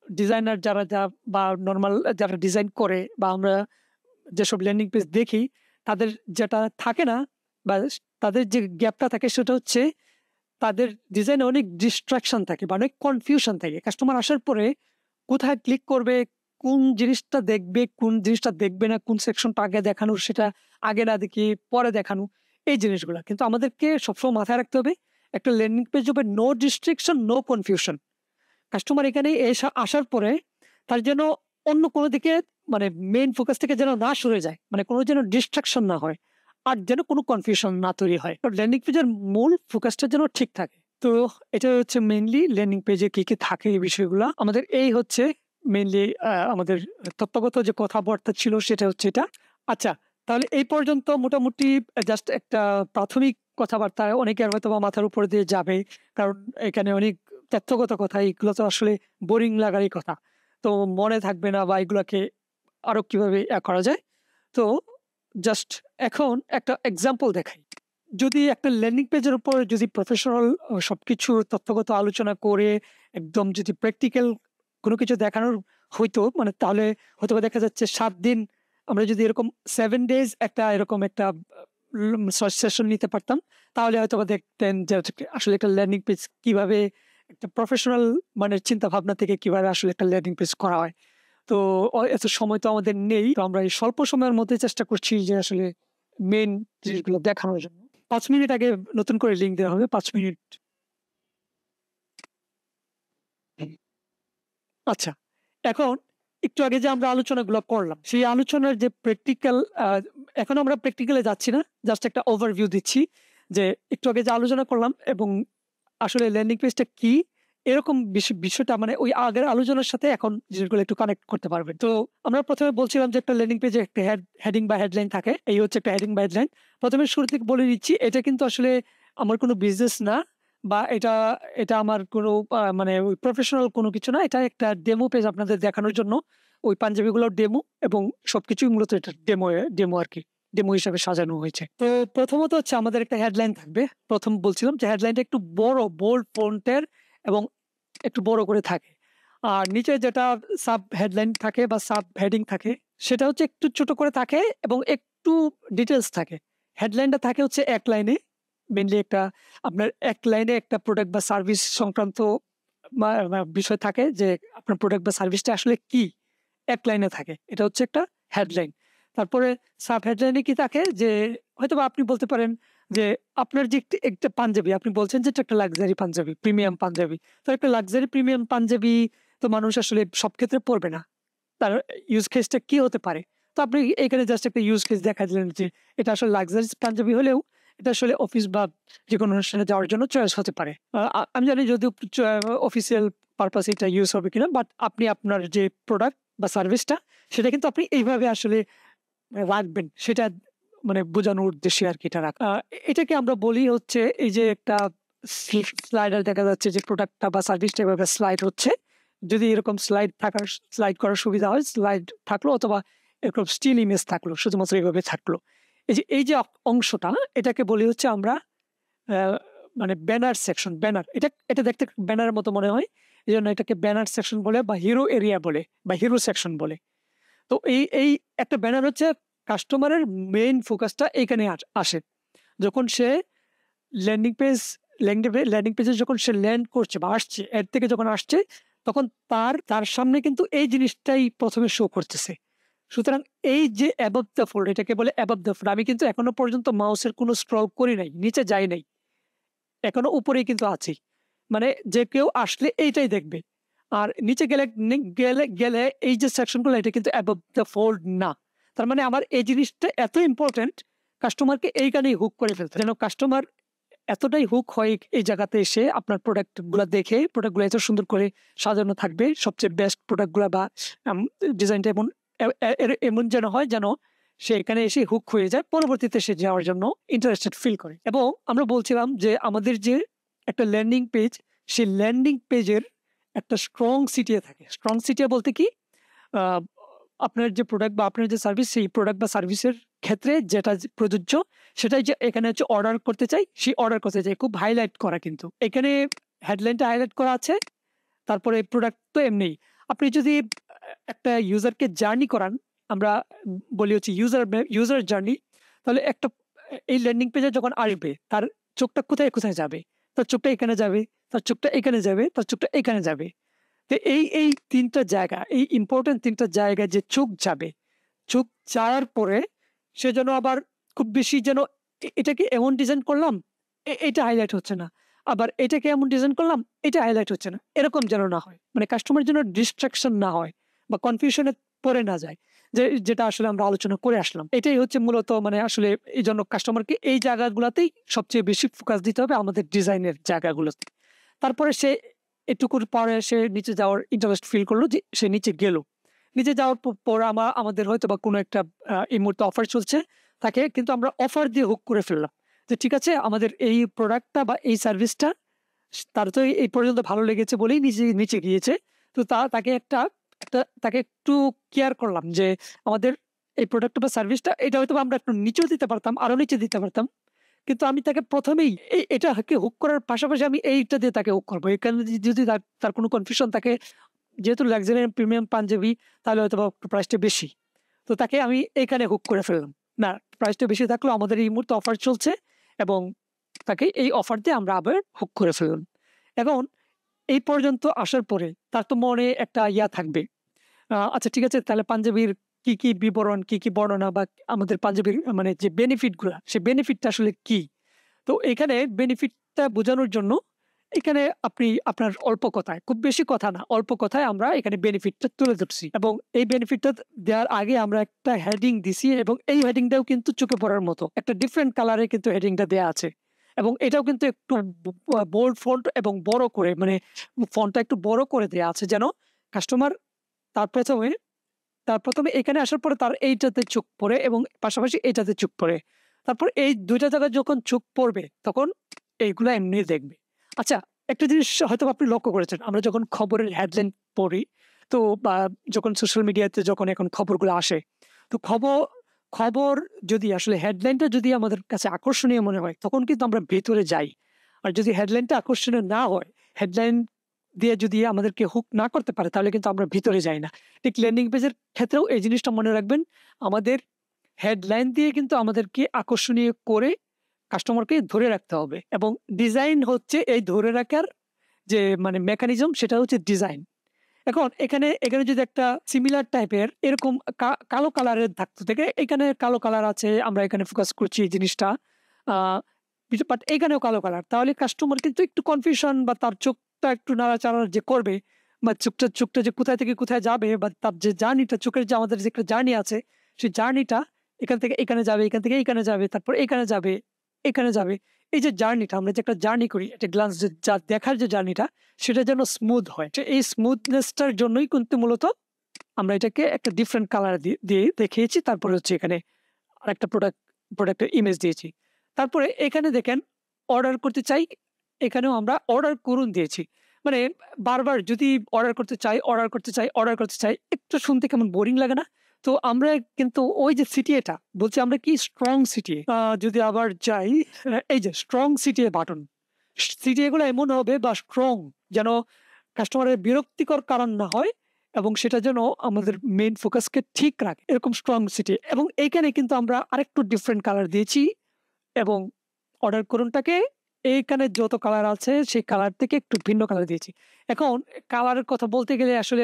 A: ডিজাইনার বা নরমাল যারা ডিজাইন করে বা আমরা যেসব ল্যান্ডিং পেজ দেখি, তাদের যেটা থাকে না বা তাদের যে গ্যাপটা থাকে সেটা হচ্ছে তাদের ডিজাইনে অনেক ডিস্ট্রাকশন থাকে বা অনেক কনফিউশন থাকে। কাস্টমার আসার পরে কোথায় ক্লিক করবে, কোন জিনিসটা দেখবে, কোন জিনিসটা দেখবে না, কোন সেকশনটা আগে দেখানো সেটা আগে না দেখিয়ে পরে দেখানো, এই জিনিসগুলা। কিন্তু আমাদেরকে সবসময় মাথায় রাখতে হবে একটা ল্যান্ডিং পেজ হবে no distraction, no confusion. Customer এখানে আসার পরে তার যেন অন্য কোনো দিকে মানে মেইন ফোকাস থেকে যেন না সরে যায়, মানে কোনো যেন ডিস্ট্রাকশন না হয়, আর যেন কোনো কনফিউশন না তৈরি হয়। ল্যান্ডিং পেজের মূল ফোকাসটা যেন ঠিক থাকে। তো এটা হচ্ছে মেইনলি ল্যান্ডিং পেজে কি থাকে এই বিষয়গুলা। আমাদের এই হচ্ছে মেইনলি আমাদের তত্ত্বগত যে কথাবার্তা ছিল সেটা হচ্ছে এটা। আচ্ছা, তাহলে এই পর্যন্ত মোটামুটি জাস্ট একটা প্রাথমিক কথাবার্তা অনেকের হয়তো বা মাথার উপর দিয়ে যাবে, কারণ এখানে অনেক তথ্যগত কথা, এগুলো তো আসলে বোরিং লাগারই কথা। তো মনে থাকবে না বা এগুলাকে আরো কিভাবে করা যায়। তো জাস্ট এখন একটা এক্সাম্পল দেখাই। যদি একটা ল্যান্ডিং পেজের উপর যদি প্রফেশনাল সবকিছু তথ্যগত আলোচনা করে একদম যদি প্র্যাকটিক্যাল কোনো কিছু দেখানোর হইতো, মানে তাহলে হয়তোবা দেখা যাচ্ছে ৭ দিন আমরা যদি এরকম 7 ডেজ এরকম একটা সেশন নিতে পারতাম, তাহলে হয়তোবা দেখতেন যে আসলে একটা ল্যান্ডিং পেজ কিভাবে একটা প্রফেশনাল মানের চিন্তা ভাবনা থেকে কিভাবে আসলে একটা ল্যান্ডিং পেজ করা হয়। তো এত সময় তো আমাদের নেই। তো আমরা এই স্বল্প সময়ের মধ্যে চেষ্টা করছি যে আসলে মেইন জিনিসগুলো দেখানোর জন্য। ৫ মিনিট আগে নতুন করে লিংক দেওয়া হবে। ৫ মিনিট। আচ্ছা। এখন একটু আগে যে আমরা আলোচনাগুলো করলাম, সেই আলোচনার যে প্র্যাকটিক্যাল এখন আমরা প্র্যাকটিক্যালে যাচ্ছি না। জাস্ট একটা ওভারভিউ দিচ্ছি যে একটু আগে যে আলোচনা করলাম এবং আসলে ল্যান্ডিং পেজটা কি? এরকম বিষয়টা মানে ওই আগের আলোচনার সাথে এখন জিনিসগুলো একটু কানেক্ট করতে পারবেন। তো আমরা ১ম এ বলছিলাম যে একটা ল্যান্ডিং পেজে একটা হেডিং বা হেডলাইন থাকে। এই হচ্ছে একটা হেডিং বা হেডলাইন। ১ম এ শুরু থেকে বলে দিচ্ছি, এটা কিন্তু আসলে আমার কোনো বিজনেস না, বা এটা আমার কোনো মানে ওই প্রফেশনাল কোনো কিছু না। এটা একটা ডেমো পেজ আপনাদের দেখানোর জন্য। ওই পাঞ্জাবিগুলোর ডেমো এবং সবকিছুই মূলত এটা ডেমো আরকি। ডেমো হিসাবে সাজানো হয়েছে। তো প্রথমত হচ্ছে আমাদের একটা হেডলাইন থাকবে। ১ম বলছিলাম যে হেডলাইনটা একটু বড়, বোল্ড ফন্টের এবং একটু বড় করে থাকে। আর নিচে যেটা সাব হেডলাইন থাকে বা সাব হেডিং থাকে সেটা হচ্ছে একটু ছোট করে থাকে এবং একটু ডিটেইলস থাকে। হেডলাইনটা থাকে হচ্ছে এক লাইনে, মেইনলি একটা আপনার এক লাইনে একটা প্রোডাক্ট বা সার্ভিস সংক্রান্ত বিষয় থাকে যে আপনার প্রোডাক্ট বা সার্ভিসটা আসলে কি? এক লাইনে থাকে। এটা হচ্ছে একটা হেডলাইন। তারপরে সাব হেডলাইনে কি থাকে যে হয়তোবা আপনি বলতে পারেন যে আপনার যে একটা পাঞ্জাবি আপনি বলছেন যে এটা একটা লাক্সারি পাঞ্জাবি, প্রিমিয়াম পাঞ্জাবি। তো একটা লাক্সারি প্রিমিয়াম পাঞ্জাবি তো মানুষ আসলে সব ক্ষেত্রে পড়বে না। তার ইউজ কেসটা কি হতে পারে? তো আপনি এখানে জাস্ট একটা ইউজ কেস দেখা দিলেন যে এটা আসলে লাক্সারিস পাঞ্জাবি হলেও এটা আসলে অফিস বা যেকোনো অনুষ্ঠানে যাওয়ার জন্য চয়েস হতে পারে। আমি জানি যদিও অফিসিয়াল পারপাস এটা ইউজ হবে কিনা, বাট আপনি আপনার যে প্রোডাক্ট বা সার্ভিসটা সেটা কিন্তু আপনি এইভাবে আসলে রাখবেন। সেটা মানে বোঝানোর উদ্দেশ্যে আরকি এটা রাখা। এটাকে আমরা বলি হচ্ছে এই যে একটা স্লাইডার দেখা যাচ্ছে যে প্রোডাক্টটা বা সার্ভিসটা এভাবে স্লাইড হচ্ছে। যদি এরকম স্লাইড করার সুবিধা হয়, স্লাইড থাকলো অথবা এরকম স্টিল ইমেজ থাকলো, শুধুমাত্র এভাবে থাকলো। এই যে অংশটা এটাকে বলি হচ্ছে আমরা আ মানে ব্যানার সেকশন, ব্যানার। এটা দেখতে ব্যানারের মতো মনে হয়। এজন্য এটাকে ব্যানার সেকশন বলে বা হিরো এরিয়া বলে বা হিরো সেকশন বলে। তো এই একটা ব্যানার হচ্ছে কাস্টমারের মেইন ফোকাসটা এইখানে আসে। যখন সে ল্যান্ডিং পেজ ল্যান্ডিং পেজে যখন সে ল্যান্ড করছে বা আসছে, এর থেকে যখন আসছে তখন তার সামনে কিন্তু এই জিনিসটাই ১ম এ শো করতেছে। সুতরাং এই যে অ্যাবভ দ্য ফোল্ড এটাকে বলে অ্যাবভ দ্য ফোল্ড। আমি কিন্তু এখনো পর্যন্ত মাউসের কোনো স্ক্রল করি নাই, নিচে যাই নাই। এখনো উপরেই কিন্তু আছি। মানে যে কেউ আসলে এইটাই দেখবে। আর নিচে গেলে এই যে সেকশন গুলো এটা কিন্তু above the fold না। তার মানে আমার এই জিনিসটা এত ইম্পোর্টেন্ট কাস্টমারকে এইখানেই হুক করে ফেলতে। যেন কাস্টমার এতটাই হুক হয় এই জায়গাতে এসে আপনার প্রোডাক্ট গুলা দেখে, প্রোডাক্ট গুলো এত সুন্দর করে সাজানো থাকবে। সবচেয়ে বেস্ট প্রোডাক্ট গুলা বা আম ডিজাইনটা এমন এ এ এর এমন যেন হয় যেন সে এখানে এসে হুক হয়ে যায়। পরবর্তীতে সে যাওয়ার জন্য ইন্টারেস্টেড ফিল করে। এবং আমরা বলছিলাম যে আমাদের যে একটা ল্যান্ডিং পেজ, সেই ল্যান্ডিং পেজের একটা স্ট্রং সিটিয়ে থাকে। স্ট্রং সিটিয়ে বলতে কি? আ আপনার যে প্রোডাক্ট বা আপনার যে সার্ভিস, সেই প্রোডাক্ট বা সার্ভিসের ক্ষেত্রে যেটা প্রযোজ্য, সেটাই যে এখানে হচ্ছে অর্ডার করতে চাই, সেই অর্ডার করতে চাই। খুব হাইলাইট করা কিন্তু। এখানে হেডলাইনটা হাইলাইট করা আছে। তারপরে প্রোডাক্ট তো এমনিই। আপনি যদি একটা ইউজারকে জার্নি করান, আমরা বলি হচ্ছে ইউজার জার্নি, তাহলে একটা এই ল্যান্ডিং পেজে যখন আসবে, তার চোখটা কোথায় যাবে? তার চোখটা এখানে যাবে, তার চোখটা এখানে যাবে, তার চোখটা এখানে যাবে। তো এই ৩ টা জায়গা, এই ইম্পোর্টেন্ট ৩ টা জায়গায় যে চোখ যাবে, চোখ যাওয়ার পরে সে যেন আবার খুব বেশি যেন এটাকে এমন ডিজাইন করলাম, এটা হাইলাইট হচ্ছে না। আবার এটাকে এমন ডিজাইন করলাম, এটা হাইলাইট হচ্ছে না। এরকম যেন না হয়। মানে কাস্টমার যেন ডিস্ট্রাকশন না হয় বা কনফিউশন এ পড়ে না যায়। যেটা আসলে আমরা আলোচনা করে আসলাম। এটাই হচ্ছে মূলত মানে আসলে এইজন্য কাস্টমারকে এই জায়গাগুলাতেই সবচেয়ে বেশি ফোকাস দিতে হবে আমাদের ডিজাইনের জায়গাগুলোতে। তারপরে সে এটুকুর পরে সে নিচে যাওয়ার ইন্টারেস্ট ফিল করলো যে সে নিচে গেল। নিচে যাওয়ার পর আমাদের হয়তোবা কোনো একটা এই মুহূর্তে অফার চলছে, তাকে কিন্তু আমরা অফার দিয়ে হুক করে ফেললাম। যে ঠিক আছে আমাদের এই প্রোডাক্টটা বা এই সার্ভিসটা তার তো এই পর্যন্ত ভালো লেগেছে বলেই নিচে গিয়েছে। তো তাকে তাকে একটু কেয়ার করলাম যে আমাদের এই প্রোডাক্টটা বা সার্ভিসটা এটা হয়তোবা আমরা একটু নিচেও দিতে পারতাম, আরো নিচে দিতে পারতাম। কিন্তু আমি তাকে ১ম এই এটাকে হুক করার পাশাপাশি আমি এইটা দিয়ে তাকে হুক করব। এখানে যদি তার কোনো কনফিউশন থাকে, যেহেতু লাক্সারি প্রিমিয়াম পাঞ্জাবি তাহলে হয়তোবা একটু প্রাইসটা বেশি। তো তাকে আমি এইখানে হুক করে ফেললাম। না, প্রাইসটা বেশি থাকলেও আমাদের এই মুহূর্তে অফার চলছে এবং তাকে এই অফার দিয়ে আমরা আবার হুক করে ফেললাম। এখন এই পর্যন্ত আসার পরে তার তো মনে একটা থাকবে। আচ্ছা ঠিক আছে তাহলে পাঞ্জাবির কি বিবরণ, কি বর্ণনা বা আমাদের পাঞ্জাবির মানে যে বেনিফিট গুলা, সে বেনিফিটটা আসলে কি? তো এখানে বেনিফিটটা বোঝানোর জন্য এখানে আপনি আপনার অল্প কথায়, খুব বেশি কথা না, অল্প কথায় আমরা এখানে বেনিফিটটা তুলে ধরছি এবং এই বেনিফিটটা দেওয়ার আগে আমরা একটা হেডিং দিছি এবং এই হেডিংটাও কিন্তু চোখে পড়ার মতো। একটা ডিফারেন্ট কালারে কিন্তু হেডিংটা দেয়া আছে এবং এটাও কিন্তু একটু বোল্ড ফন্ট এবং বড় করে মানে ফন্টটা একটু বড় করে দেয়া আছে যেন কাস্টমার তার ১ম এ এখানে আসার পরে তার এইটাতে চোখ পড়ে এবং পাশাপাশি এইটাতে চোখ পড়ে। তারপর এই ২ টা জায়গায় যখন চোখ পড়বে তখন এইগুলা এমনি দেখবে। আচ্ছা, একটা জিনিস হয়তোবা আপনি লক্ষ্য করেছেন। আমরা যখন খবরের হেডলাইন পড়ি তো বা যখন সোশ্যাল মিডিয়াতে যখন এখন খবরগুলো আসে, তো খবর যদি আসলে হেডলাইনটা যদি আমাদের কাছে আকর্ষণীয় মনে হয় তখন কিন্তু আমরা ভেতরে যাই। আর যদি হেডলাইনটা আকর্ষণীয় না হয়, হেডলাইন দিয়ে যদি আমাদেরকে হুক না করতে পারে তাহলে কিন্তু আমরা ভিতরে যাই না। ঠিক ল্যান্ডিং পেজের ক্ষেত্রেও এই জিনিসটা মনে রাখবেন। আমাদের হেডলাইন দিয়ে কিন্তু আমাদেরকে আকর্ষণীয় করে কাস্টমারকে ধরে রাখতে হবে এবং ডিজাইন হচ্ছে এই ধরে রাখার যে মানে মেকানিজম, সেটা হচ্ছে ডিজাইন। এখন এখানে যদি একটা সিমিলার টাইপের এরকম কালো কালারের থাকতো থেকে, এখানে কালো কালার আছে, আমরা এখানে ফোকাস করছি এই জিনিসটা। বাট এখানেও কালো কালার, তাহলে কাস্টমার কিন্তু একটু কনফিউশন বা তার চোখটা একটু নাড়াচাড়া যে করবে, বা চোখটা যে কোথায় থেকে কোথায় যাবে, বা তার যে জার্নিটা, চোখের যে আমাদের যে একটা জার্নি আছে, সেই জার্নিটা এখান থেকে এখানে যাবে, এখান থেকে এখানে যাবে, তারপর এখানে যাবে, এখানে যাবে। এই যে জার্নিটা, আমরা যে একটা জার্নি করি, একটা গ্লান্স যা দেখার যে জার্নিটা, সেটা যেন স্মুথ হয়। এই স্মুথনেসটার জন্যই কিন্তু মূলত আমরা এটাকে একটা ডিফারেন্ট কালার দিয়ে দেখিয়েছি। তারপরে হচ্ছে এখানে আরেকটা প্রোডাক্টের ইমেজ দিয়েছি। তারপরে এখানে দেখেন অর্ডার করতে চাই, এখানেও আমরা অর্ডার করুন দিয়েছি। মানে বারবার যদি অর্ডার করতে চাই, একটু শুনতে কেমন বোরিং লাগে না? তো আমরা কিন্তু ওই যে সিটিএটা বলছি, আমরা কি স্ট্রং সিটিএ যদি আবার যাই, এই যে স্ট্রং সিটিএ বাটন, সিটিএ গুলো এমন হবে বা স্ট্রং, যেন কাস্টমারের বিরক্তিকর কারণ না হয় এবং সেটা যেন আমাদের মেইন ফোকাসকে ঠিক রাখে, এরকম স্ট্রং সিটি। এবং এইখানে কিন্তু আমরা আরেকটু ডিফারেন্ট কালার দিয়েছি এবং অর্ডার করুনটাকে এইখানে যত কালার আছে সেই কালার থেকে একটু ভিন্ন কালার দিয়েছি। এখন কালারের কথা বলতে গেলে আসলে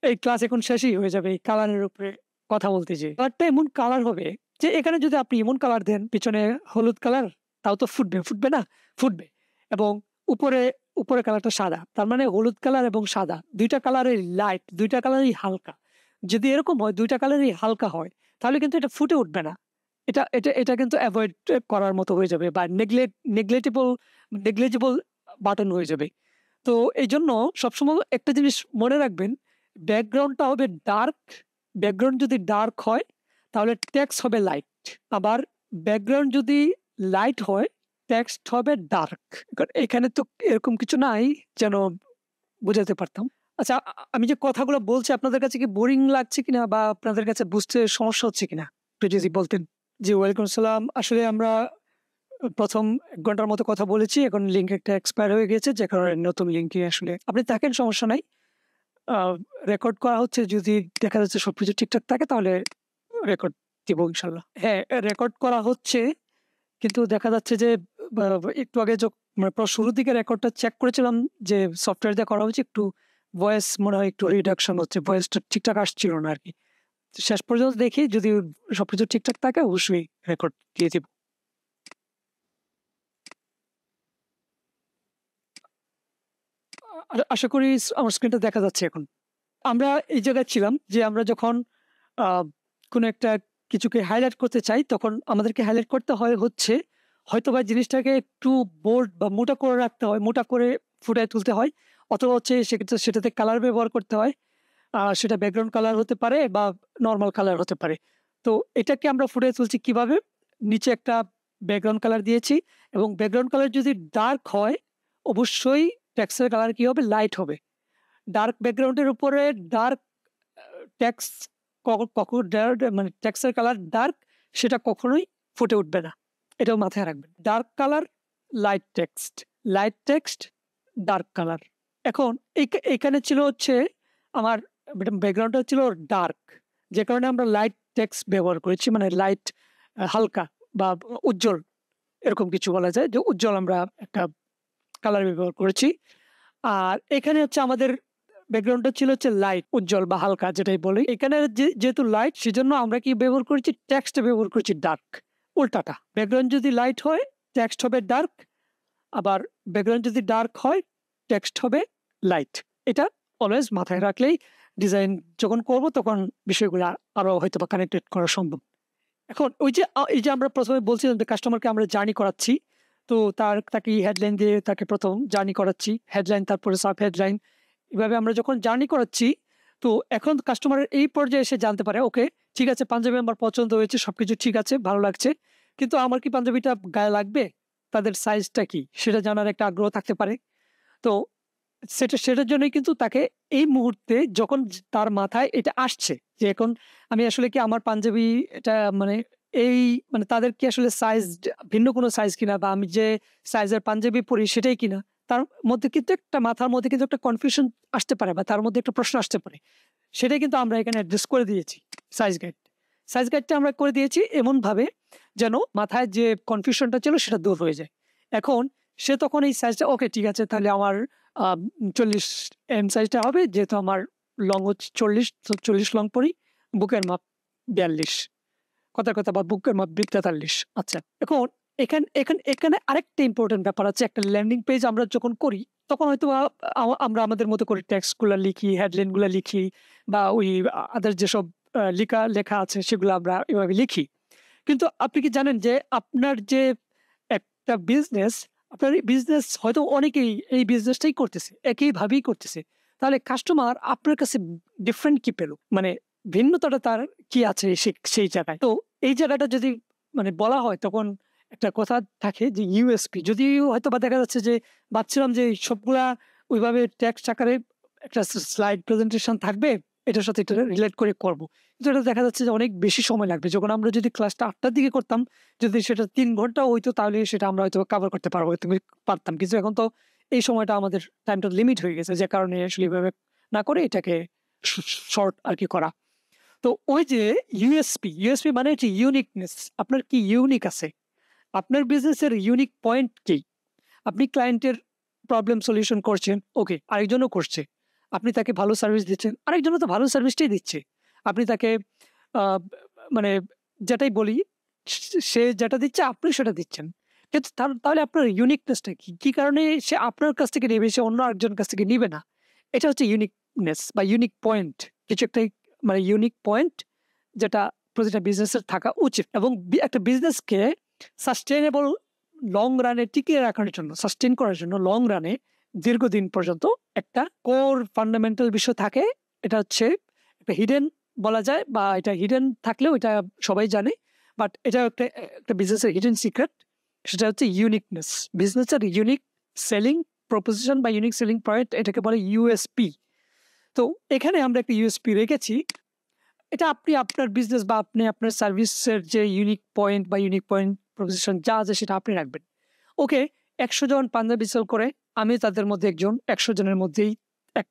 A: এই ক্লাস এখন শেষই হয়ে যাবে এই কালারের উপরে কথা বলতে। যে কালারটা এমন কালার হবে যে এখানে যদি আপনি এমন কালার দেন, পিছনে হলুদ কালার, তাও তো ফুটবে না? ফুটবে। এবং উপরে উপরে কালারটা সাদা, তার মানে হলুদ কালার এবং সাদা দুইটা কালারই লাইট, দুইটা কালারই হালকা। যদি এরকম হয়, দুইটা কালারই হালকা হয়, তাহলে কিন্তু এটা ফুটে উঠবে না। এটা কিন্তু অ্যাভয়েড করার মতো হয়ে যাবে, বা নেগলেজেবল বাটন হয়ে যাবে। তো এইজন্য সবসময় একটা জিনিস মনে রাখবেন, ব্যাকগ্রাউন্ডটা হবে ডার্ক। ব্যাকগ্রাউন্ড যদি ডার্ক হয় তাহলে টেক্সট হবে লাইট। আবার ব্যাকগ্রাউন্ড যদি লাইট হয়, টেক্সট হবে ডার্ক। এখানে তো এরকম কিছু নাই যেন বুঝাতে পারতাম। আচ্ছা, আমি যে কথাগুলো বলছি আপনাদের কাছে কি বোরিং লাগছে কিনা, বা আপনাদের কাছে বুঝতে সমস্যা হচ্ছে কিনা একটু যদি বলতেন। জি, ওয়ালাইকুম আসসালাম। আসলে আমরা ১ম ১ ঘন্টার মতো কথা বলেছি। এখন লিঙ্ক একটা এক্সপায়ার হয়ে গেছে, যে কারণে নতুন লিঙ্কে আসলে আপনি থাকেন, সমস্যা নাই। আ রেকর্ড করা হচ্ছে, যদি দেখা যাচ্ছে সবকিছু ঠিকঠাক থাকে তাহলে রেকর্ড দিব ইনশাআল্লাহ। হ্যাঁ, রেকর্ড করা হচ্ছে, কিন্তু দেখা যাচ্ছে যে বা একটু আগে মানে শুরুর দিকে রেকর্ডটা চেক করেছিলাম যে সফটওয়্যার দিয়ে করা হয়েছে, একটু ভয়েস মনে হয় একটু রিডাকশন হচ্ছে। ভয়েসটা ঠিকঠাক আসছিল না আরকি। শেষ পর্যন্ত দেখি যদি সবকিছু ঠিকঠাক থাকে অবশ্যই রেকর্ড দিয়ে দিব। আশা করি আমার স্ক্রিনটা দেখা যাচ্ছে এখন। আমরা এই জায়গায় ছিলাম যে আমরা যখন আ কোনো একটা কিছুকে হাইলাইট করতে চাই, তখন আমাদেরকে হাইলাইট করতে হয় হচ্ছে হয়তোবা জিনিসটাকে একটু বোল্ড বা মোটা করে রাখতে হয়, মোটা করে ফুটায় তুলতে হয়। অথবা হচ্ছে সেক্ষেত্রে সেটাতে কালার ব্যবহার করতে হয়। সেটা ব্যাকগ্রাউন্ড কালার হতে পারে বা নরমাল কালার হতে পারে। তো এটাকে আমরা ফুটিয়ে তুলছি কিভাবে? নিচে একটা ব্যাকগ্রাউন্ড কালার দিয়েছি এবং ব্যাকগ্রাউন্ড কালার যদি ডার্ক হয়, অবশ্যই টেক্সটের কালার কি হবে? লাইট হবে। ডার্ক ব্যাকগ্রাউন্ডের উপরে ডার্ক আ টেক্সট মানে টেক্সটের কালার ডার্ক, সেটা কখনোই ফুটে উঠবে না। এটাও মাথায় রাখবেন। Dark colour, light text, dark colour. এখন এখানে ছিল হচ্ছে আমার ব্যাকগ্রাউন্ডটা ছিল ডার্ক। যে কারণে আমরা লাইট টেক্সট ব্যবহার করেছি। মানে লাইট হালকা বা উজ্জ্বল, এরকম কিছু বলা যায় যে উজ্জ্বল আমরা একটা কালার ব্যবহার করেছি। আর এখানে হচ্ছে আমাদের ব্যাকগ্রাউন্ডটা ছিল হচ্ছে লাইট, উজ্জ্বল বা হালকা যেটাই বলি। এখানে যেহেতু লাইট, সেজন্য আমরা কি ব্যবহার করেছি? টেক্সট ব্যবহার করেছি ডার্ক। উল্টাটা। ব্যাকগ্রাউন্ড যদি লাইট হয়, টেক্সট হবে ডার্ক। আবার ব্যাকগ্রাউন্ড যদি ডার্ক হয়, টেক্সট হবে লাইট। এটা অলওয়েজ মাথায় রাখলেই ডিজাইন যখন করব তখন বিষয়গুলা আরো হয়তোবা কানেক্টেড করা সম্ভব। এখন ওই যে এই যে আমরা ১ম এ বলছিলাম যে কাস্টমারকে আমরা জার্নি করাচ্ছি। তো তাকে হেডলাইন দিয়ে তাকে ১ম জার্নি করাচ্ছি। হেডলাইন, তারপরে সাব হেডলাইন। এভাবে আমরা যখন জার্নি করাচ্ছি, তো এখন কাস্টমারের এই পর্যায়ে এসে জানতে পারে, ওকে, ঠিক আছে, পাঞ্জাবি আমার পছন্দ হয়েছে, সবকিছু ঠিক আছে, ভালো লাগছে। কিন্তু আমার কি পাঞ্জাবিটা গায়ে লাগবে? তাদের সাইজটা কি? সেটা জানার একটা আগ্রহ থাকতে পারে। তো সেটার জন্যই কিন্তু তাকে এই মুহূর্তে যখন তার মাথায় এটা আসছে যে এখন আমি আসলে কি আমার পাঞ্জাবি এটা মানে এই মানে তাদের কি আসলে সাইজ ভিন্ন কোনো সাইজ কিনা, বা আমি যে সাইজের পাঞ্জাবি পরি সেটাই কিনা, তার মধ্যে কিন্তু একটা মাথার মধ্যে কিন্তু একটা কনফিউশন আসতে পারে বা তার মধ্যে একটা প্রশ্ন আসতে পারে। সেটাই কিন্তু আমরা এখানে অ্যাড্রেস করে দিয়েছি সাইজ গাইড। সাইজ গাইডটা আমরা করে দিয়েছি এমনভাবে যেন মাথায় যে কনফিউশনটা ছিল সেটা দূর হয়ে যায়। এখন সে তখন এই সাইজটা ওকে ঠিক আছে তাহলে আমার 40 এম সাইজটা হবে যেহেতু আমার লং হচ্ছে 40, তো 40 লং পড়ি, বুকের মাপ 42, কথার কথা বা বুকের মাপ 43। আচ্ছা, এখন এখানে আরেকটা ইম্পর্টেন্ট ব্যাপার আছে। একটা ল্যান্ডিং পেজ আমরা যখন করি তখন হয়তো আমরা আমাদের মতো করে টেক্সটগুলো লিখি, হেডলাইনগুলো লিখি বা ওই আদার যেসব লেখা আছে সেগুলো আমরা এভাবে লিখি। কিন্তু আপনি কি জানেন যে আপনার যে একটা বিজনেস, আপনার এই বিজনেস হয়তো অনেকেই এই বিজনেসটাই করতেছে, একইভাবেই করতেছে। তাহলে কাস্টমার আপনার কাছে ডিফারেন্ট কি পেল? মানে ভিন্নতাটা তার কি আছে সেই জায়গায়? তো এই জায়গাটা যদি মানে বলা হয় তখন একটা কথা থাকে যে ইউএসপি। যদিও হয়তোবা দেখা যাচ্ছে যে ভাবছিলাম যে সবগুলা ওইভাবে টেক্সট আকারে একটা স্লাইড প্রেজেন্টেশন থাকবে, এটার সাথে এটা রিলেট করে করব। কিন্তু এটা দেখা যাচ্ছে যে অনেক বেশি সময় লাগবে। যখন আমরা যদি ক্লাসটা ৮ টার দিকে করতাম, যদি সেটা ৩ ঘন্টা হইতো তাহলে সেটা আমরা হয়তো কভার করতে পারতাম। কিন্তু এখন তো এই সময়টা আমাদের টাইমটা লিমিট হয়ে গেছে। যে কারণে আসলে এভাবে না করে এটাকে শর্ট আরকি করা। তো ওই যে ইউএসপি মানে হচ্ছে ইউনিকনেস। আপনার কি ইউনিক আছে? আপনার বিজনেসের ইউনিক পয়েন্ট কি? আপনি ক্লায়েন্টের প্রবলেম সলিউশন করছেন, ওকে, আরেকজনও করছে। আপনি তাকে ভালো সার্ভিস দিচ্ছেন, আরেকজনও তো ভালো সার্ভিসটাই দিচ্ছে। আপনি তাকে আ মানে যেটাই বলি সে যেটা দিচ্ছে আপনি সেটা দিচ্ছেন। কিন্তু তাহলে আপনার ইউনিকনেসটা কি? কি কারণে সে আপনার কাছ থেকে নেবে, সে অন্য আরেকজনের কাছ থেকে নিবে না? এটা হচ্ছে ইউনিকনেস বা ইউনিক পয়েন্ট। কিছু একটা মানে ইউনিক পয়েন্ট যেটা প্রতিটা বিজনেসের থাকা উচিত এবং একটা বিজনেসকে সাস্টেইনেবল লং রানে টিকিয়ে রাখার জন্য, সাস্টেইন করার জন্য লং রানে দীর্ঘদিন পর্যন্ত একটা কোর ফান্ডামেন্টাল বিষয় থাকে। এটা হচ্ছে একটা হিডেন বলা যায় বা এটা হিডেন থাকলেও এটা সবাই জানে। বাট এটা একটা বিজনেসের হিডেন সিক্রেট। সেটা হচ্ছে ইউনিকনেস। বিজনেসের ইউনিক সেলিং প্রপোজিশন বা ইউনিক সেলিং পয়েন্ট এটাকে বলে ইউএসপি। তো এখানে আমরা একটা ইউএসপি রেখেছি। এটা আপনি আপনার বিজনেস বা আপনি আপনার সার্ভিসের যে ইউনিক পয়েন্ট বা ইউনিক পয়েন্ট প্রপোজিশন যা আছে সেটা আপনি রাখবেন। ওকে, ১০০ জন পাঞ্জাবি সেল করে, আমি তাদের মধ্যে একজন। ১০০ জনের মধ্যেই এক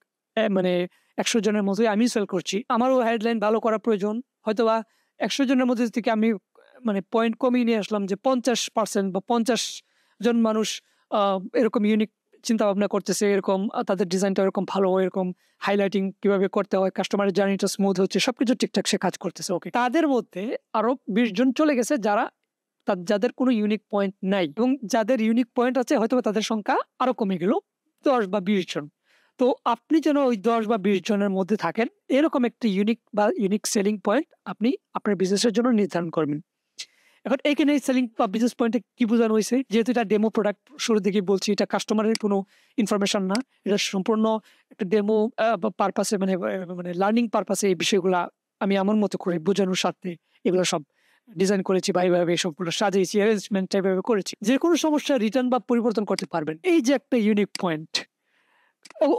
A: মানে ১০০ জনের মধ্যেই আমি সেল করছি। আমারও হেডলাইন ভালো করা প্রয়োজন। হয়তোবা ১০০ জনের মধ্যে থেকে আমি মানে পয়েন্ট কমিয়ে নিয়ে আসলাম যে ৫০% বা ৫০ জন মানুষ আ এরকম ইউনিক চিন্তাভাবনা করতেছে, এরকম তাদের ডিজাইনটা এরকম ভালো, এরকম হাইলাইটিং কিভাবে করতে হয়, কাস্টমারের জার্নিটা স্মুথ হচ্ছে, সবকিছু ঠিকঠাক সে কাজ করতেছে। ওকে। তাদের মধ্যে আরো ২০ জন চলে গেছে যারা যাদের কোনো ইউনিক পয়েন্ট নাই এবং যাদের ইউনিক পয়েন্ট আছে হয়তোবা তাদের সংখ্যা আরো কমে গেল ১০ বা ২০ জন। তো আপনি যেন ওই ১০ বা ২০ জনের মধ্যে থাকেন, এরকম একটা ইউনিক বা ইউনিক সেলিং পয়েন্ট আপনি আপনার বিজনেসের জন্য নির্ধারণ করবেন। এখন এইখানে সেলিং বা বিজনেস পয়েন্টে কি বোঝানো হইছে? যেহেতু এটা ডেমো প্রোডাক্ট, শুরু থেকেই বলছি এটা কাস্টমারের কোনো ইনফরমেশন না। এটা সম্পূর্ণ একটা ডেমো বা পারপাসে মানে লার্নিং পারপাসে এই বিষয়গুলা আমি আমার মতো করে বোঝানোর স্বার্থে এগুলো সব ডিজাইন করেছি বা এইভাবে সবগুলো সাজিয়েছি, অ্যারেঞ্জমেন্টটা এভাবে করেছি। যেকোনো সমস্যা রিটার্ন বা পরিবর্তন করতে পারবেন। এই যে একটা ইউনিক পয়েন্ট।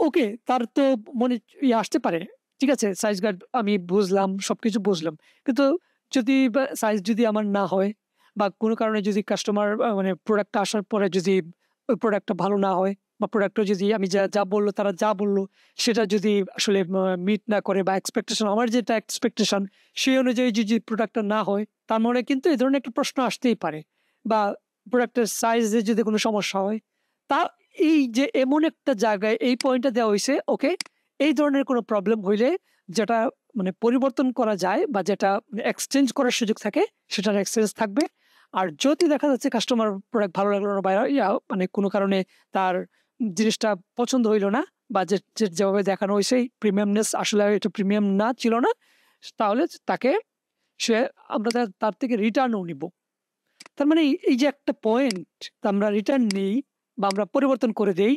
A: ওকে, তার তো মনে আসতে পারে। ঠিক আছে, সাইজ গার্ড আমি বুঝলাম, সবকিছু বুঝলাম। কিন্তু যদি সাইজ যদি আমার না হয় বা কোনো কারণে যদি কাস্টমার মানে প্রোডাক্টটা আসার পরে যদি ওই প্রোডাক্টটা ভালো না হয় বা প্রোডাক্টটা যদি আমি যা বলল তারা যা বলল সেটা যদি আসলে মিট না করে বা এক্সপেকটেশন আমার যেটা এক্সপেকটেশন সেই অনুযায়ী যদি প্রোডাক্টটা না হয়, তার মানে কিন্তু এই ধরনের একটা প্রশ্ন আসতেই পারে। বা প্রোডাক্টের সাইজে যদি কোনো সমস্যা হয়, তা এই যে এমন একটা জায়গায় এই পয়েন্টটা দেওয়া হইছে, ওকে, এই ধরনের কোনো প্রবলেম হইলে যেটা মানে পরিবর্তন করা যায় বা যেটা এক্সচেঞ্জ করার সুযোগ থাকে সেটার এক্সচেঞ্জ থাকবে। আর যদি দেখা যাচ্ছে কাস্টমার প্রোডাক্ট ভালো লাগলো না বা মানে কোনো কারণে তার জিনিসটা পছন্দ হইল না বা যেভাবে দেখানো হইছে প্রিমিয়ামনেস আসলে এটা প্রিমিয়াম না ছিল না, তাহলে তাকে সে আমরা তার থেকে রিটার্নও নিব। তার মানে এই যে একটা পয়েন্ট আমরা রিটার্ন নেই বা আমরা পরিবর্তন করে দেই,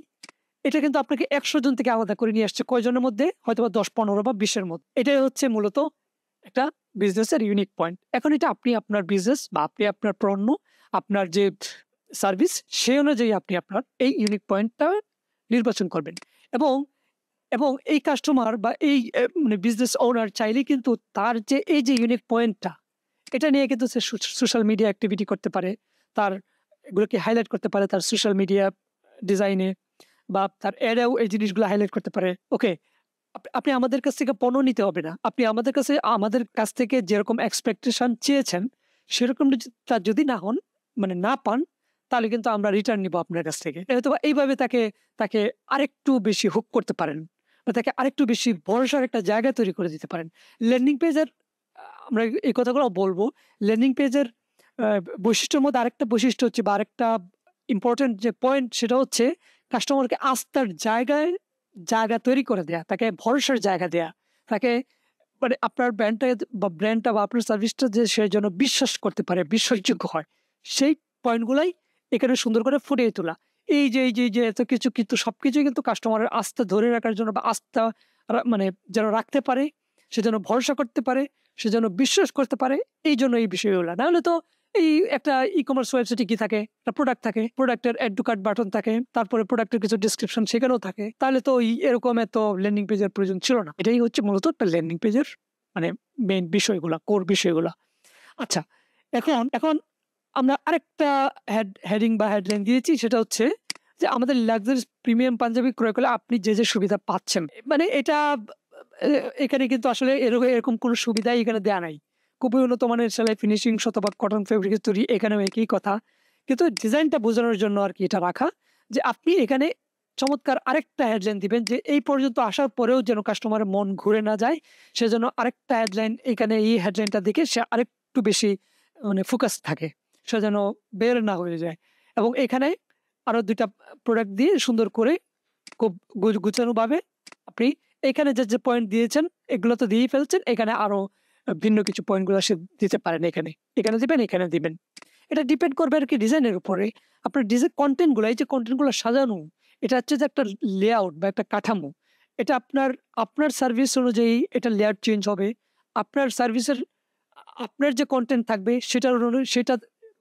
A: এটা কিন্তু আপনাকে ১০০ জন থেকে আলাদা করে নিয়ে আসছে কয়জনের মধ্যে? হয়তোবা ১০, ১৫ বা ২০ এর মধ্যে। এটাই হচ্ছে মূলত একটা বিজনেসের ইউনিক পয়েন্ট। এখন এটা আপনি আপনার বিজনেস বা আপনি আপনার পণ্য, আপনার যে সার্ভিস সেই অনুযায়ী আপনি আপনার এই ইউনিক পয়েন্টটা নির্বাচন করবেন। এবং এই কাস্টমার বা এই মানে বিজনেস ওনার চাইলেই কিন্তু তার যে এই যে ইউনিক পয়েন্টটা এটা নিয়ে কিন্তু সে সোশ্যাল মিডিয়া অ্যাক্টিভিটি করতে পারে। তার এগুলোকে হাইলাইট করতে পারে তার সোশ্যাল মিডিয়া ডিজাইনে বা তার অ্যাডেও এই জিনিসগুলো হাইলাইট করতে পারে। ওকে, আপনি আমাদের কাছ থেকে পণ্য নিতে হবে না। আপনি আমাদের কাছ থেকে যেরকম এক্সপেকটেশন চেয়েছেন, সেরকম তা যদি না হন, মানে না পান, তাহলে কিন্তু আমরা রিটার্ন নিবো আপনার কাছ থেকে। হয়তোবা এইভাবে তাকে আরেকটু বেশি হুক করতে পারেন বা তাকে আরেকটু বেশি ভরসার একটা জায়গা তৈরি করে দিতে পারেন। ল্যান্ডিং পেজের আমরা এই কথাগুলো বলবো। ল্যান্ডিং পেজের আ বৈশিষ্ট্যের মধ্যে আরেকটা বৈশিষ্ট্য হচ্ছে বা আরেকটা ইম্পোর্টেন্ট যে পয়েন্ট সেটা হচ্ছে কাস্টমারকে আস্থার জায়গা তৈরি করে দেয়া, তাকে ভরসার জায়গা দেয়া। তাকে মানে আপনার ব্র্যান্ডটা বা আপনার সার্ভিসটা যে সে যেন বিশ্বাস করতে পারে, বিশ্বাসযোগ্য হয়। সেই পয়েন্টগুলাই এখানে সুন্দর করে ফুটিয়ে তোলা। এই যে এত কিছু কিন্তু সবকিছুই কিন্তু কাস্টমারের আস্থা ধরে রাখার জন্য বা আস্থা মানে যেন রাখতে পারে, সে যেন ভরসা করতে পারে, সে যেন বিশ্বাস করতে পারে, এইজন্য এই বিষয়গুলা। নাহলে তো এই একটা ই-কমার্স ওয়েবসাইটে কি থাকে? একটা প্রোডাক্ট থাকে। প্রোডাক্টের এড টু কার্ট বাটন থাকে। তারপরে প্রোডাক্টের কিছু ডেসক্রিপশন সেখানেও থাকে। তাহলে তো এরকম এত ল্যান্ডিং পেজের প্রয়োজন ছিল না। এটাই হচ্ছে মূলত একটা ল্যান্ডিং পেজের মানে মেইন বিষয়গুলা, কোর বিষয়গুলা। আচ্ছা, এখন আমরা আরেকটা হেডিং বা হেডলাইন দিয়েছি, সেটা হচ্ছে যে আমাদের লাক্সারিয়াস প্রিমিয়াম পাঞ্জাবি ক্রয় করলে আপনি যে সুবিধা পাচ্ছেন। মানে এটা এ এখানে কিন্তু আসলে এরকম কোনো সুবিধাই এখানে দেয়া নাই। খুবই উন্নত মানের সেলাই, ফিনিশিং, শতভাগ কটন ফেব্রিকের তৈরি, এখানেও একই কথা। কিন্তু ডিজাইনটা বোঝানোর জন্য আরকি এটা রাখা। যে আপনি এখানে চমৎকার আরেকটা হেডলাইন দিবেন যে এই পর্যন্ত আসার পরেও যেন কাস্টমারের মন ঘুরে না যায়, সেজন্য আরেকটা হেডলাইন এখানে এই হেডলাইনটা দেখে সে আরেকটু বেশি মানে ফোকাস থাকে। সে যেন বের না হয়ে যায়। এবং এখানে আরো ২ টা প্রোডাক্ট দিয়ে সুন্দর করে খুব গুছানোভাবে আপনি এখানে যে পয়েন্ট দিয়েছেন এগুলো তো দিয়েই ফেলছেন। এখানে আরো ভিন্ন কিছু পয়েন্টগুলো দিতে পারেন এখানে। এখানে দিবেন, এখানে দিবেন। এটা ডিপেন্ড করবে আরকি ডিজাইনের উপরে। আপনার কনটেন্ট গুলা, এই যে কনটেন্ট গুলা সাজানো, এটা হচ্ছে যে একটা লেআউট বা একটা কাঠামো। এটা আপনার সার্ভিস অনুযায়ী এটা লেআউট চেঞ্জ হবে। আপনার সার্ভিসের আপনার যে কনটেন্ট থাকবে সেটার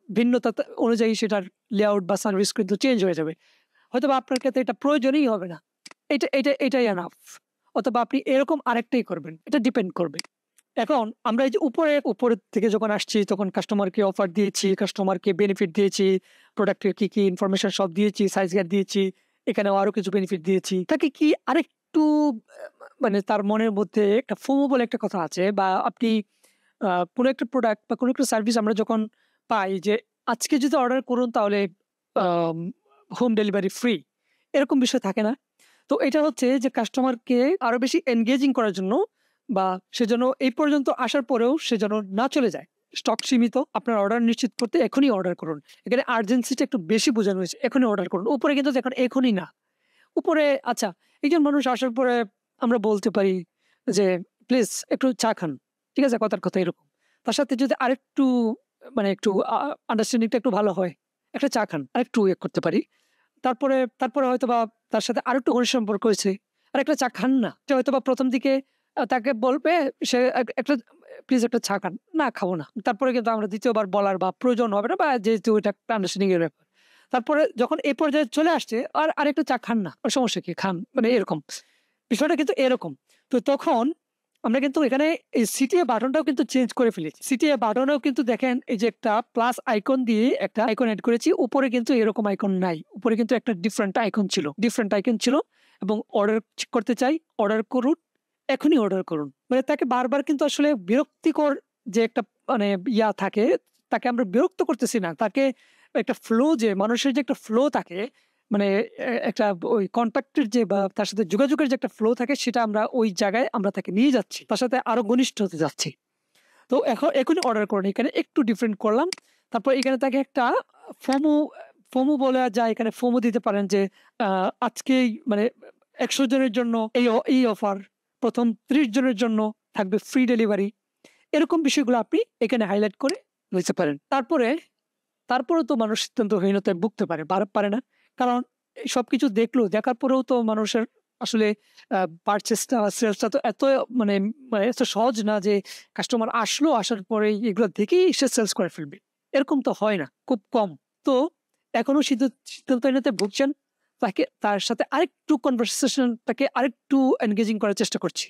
A: ভিন্নতা অনুযায়ী সেটার লেআউট বা সার্ভিস কিন্তু চেঞ্জ হয়ে যাবে। হয়তোবা আপনার ক্ষেত্রে এটা প্রয়োজনই হবে না। এটাই এনাফ। অথবা আপনি এরকম আরেকটাই করবেন। এটা ডিপেন্ড করবে। এখন আমরা এই যে উপরের থেকে যখন আসছি তখন কাস্টমারকে অফার দিয়েছি, কাস্টমারকে বেনিফিট দিয়েছি, প্রোডাক্টের কি ইনফরমেশন সব দিয়েছি, সাইজ গাইড দিয়েছি, এখানেও আরো কিছু বেনিফিট দিয়েছি। তাকে কি আরেকটু মানে তার মনের মধ্যে একটা FOMO বলে একটা কথা আছে বা আপনি কোনো একটা প্রোডাক্ট বা কোনো একটা সার্ভিস আমরা যখন পাই যে আজকে যদি অর্ডার করুন তাহলে আম হোম ডেলিভারি ফ্রি। এরকম বিষয় থাকে না? তো এটা হচ্ছে যে কাস্টমারকে আরো বেশি এনগেজিং করার জন্য বা সে যেন এই পর্যন্ত আসার পরেও সে যেন না চলে যায়। স্টক সীমিত। আপনার অর্ডার নিশ্চিত করতে এখনই অর্ডার করুন। এখানে আর্জেন্সিটা একটু বেশি বোঝানো হয়েছে। এখনই অর্ডার করুন। উপরে কিন্তু দেখুন এখনই না। উপরে আচ্ছা, একজন মানুষ আসার পরে আমরা বলতে পারি যে, "প্লিজ একটু চা খান।" ঠিক আছে? কথার কথা এরকম। তার সাথে যদি আরেকটু মানে একটু আন্ডারস্ট্যান্ডিংটা একটু ভালো হয়, "একটা চা খান।" আরেকটু করতে পারি। তারপরে হয়তোবা তার সাথে আরেকটু ঘনিষ্ঠ সম্পর্ক হয়েছে। "আরেকটা চা খান না?" সে হয়তোবা ১ম দিকে তাকে বলবে সে একটা "প্লিজ একটা চা খান।" "না, খাবো না।" তারপরে কিন্তু আমরা ২য় বার বলার বা প্রয়োজন হবে না বা যেহেতু এটা একটা আন্ডারস্ট্যান্ডিং এর ব্যাপার। তারপরে যখন এই পর্যায়ে চলে আসছে, আরেকটু চা খান না? ওর সমস্যা কি? খান। মানে এরকম। বিষয়টা কিন্তু এরকম। তো তখন আমরা কিন্তু এখানে এই সিটিএ বাটনটাও কিন্তু চেঞ্জ করে ফেলেছি। সিটিএ বাটনেও কিন্তু দেখেন এই যে একটা প্লাস আইকন দিয়ে একটা আইকন এড করেছি। উপরে কিন্তু এরকম আইকন নাই। উপরে কিন্তু একটা ডিফারেন্ট আইকন ছিল এবং অর্ডার করতে চাই, অর্ডার করুন, এখনই অর্ডার করুন। মানে তাকে বারবার কিন্তু আসলে বিরক্তিকর যে একটা মানে থাকে, তাকে আমরা বিরক্ত করতেছি না। তাকে একটা ফ্লো যে মানুষের যে একটা ফ্লো থাকে মানে একটা ওই কনট্যাক্ট এর যে বা তার সাথে যোগাযোগের যে একটা ফ্লো থাকে সেটা আমরা ওই জায়গায় আমরা তাকে নিয়ে যাচ্ছি। তার সাথে আরো ঘনিষ্ঠ হতে যাচ্ছি। তো এখনই অর্ডার করুন। এখানে একটু ডিফারেন্ট করলাম। তারপর এখানে তাকে একটা ফোমো, ফোমো বলা যায়। এখানে ফোমো দিতে পারেন যে আ আজকেই মানে ১০০ জনের জন্য এই অফার। ১ম ৩০ জনের জন্য থাকবে ফ্রি ডেলিভারি। এরকম বিষয়গুলো আপনি এখানে হাইলাইট করে নিতে পারেন। তারপরেও তো মানুষ সিদ্ধান্তহীনতায় ভুগতে পারে। পারে না। কারণ এই সবকিছু দেখার পরেও তো মানুষের আসলে পারচেজটা বা সেলসটা তো এত মানে মানে এত সহজ না যে কাস্টমার আসলো, আসার পরেই এগুলো দেখেই সে সেলস করে ফেলবে। এরকম তো হয় না, খুব কম। তো এখনো সিদ্ধান্তহীনতায় ভুগছেন, তার সাথে আরেকটু কনভারসেশন টাকে আরেকটু এনগেজিং করার চেষ্টা করছি।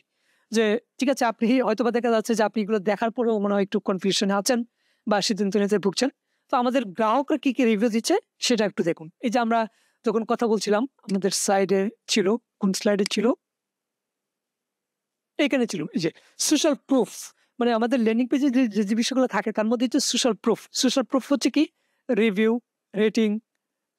A: যে ঠিক আছে, আপনি হয়তোবা দেখা যাচ্ছে যে আপনি এগুলো দেখার পরেও মনে হয় একটু কনফিউশন এ আছেন বা সিদ্ধান্তহীনতায় ভুগছেন। তো আমাদের গ্রাহকরা কি রিভিউ দিচ্ছে সেটা একটু দেখুন। এই যে আমরা যখন কথা বলছিলাম আমাদের সাইডে ছিল, কোন স্লাইডে ছিল? এখানে ছিল এই যে সোশ্যাল প্রুফ। মানে আমাদের ল্যান্ডিং পেজে যে বিষয়গুলো থাকে তার মধ্যে হচ্ছে সোশ্যাল প্রুফ। সোশ্যাল প্রুফ হচ্ছে কি? রিভিউ, রেটিং,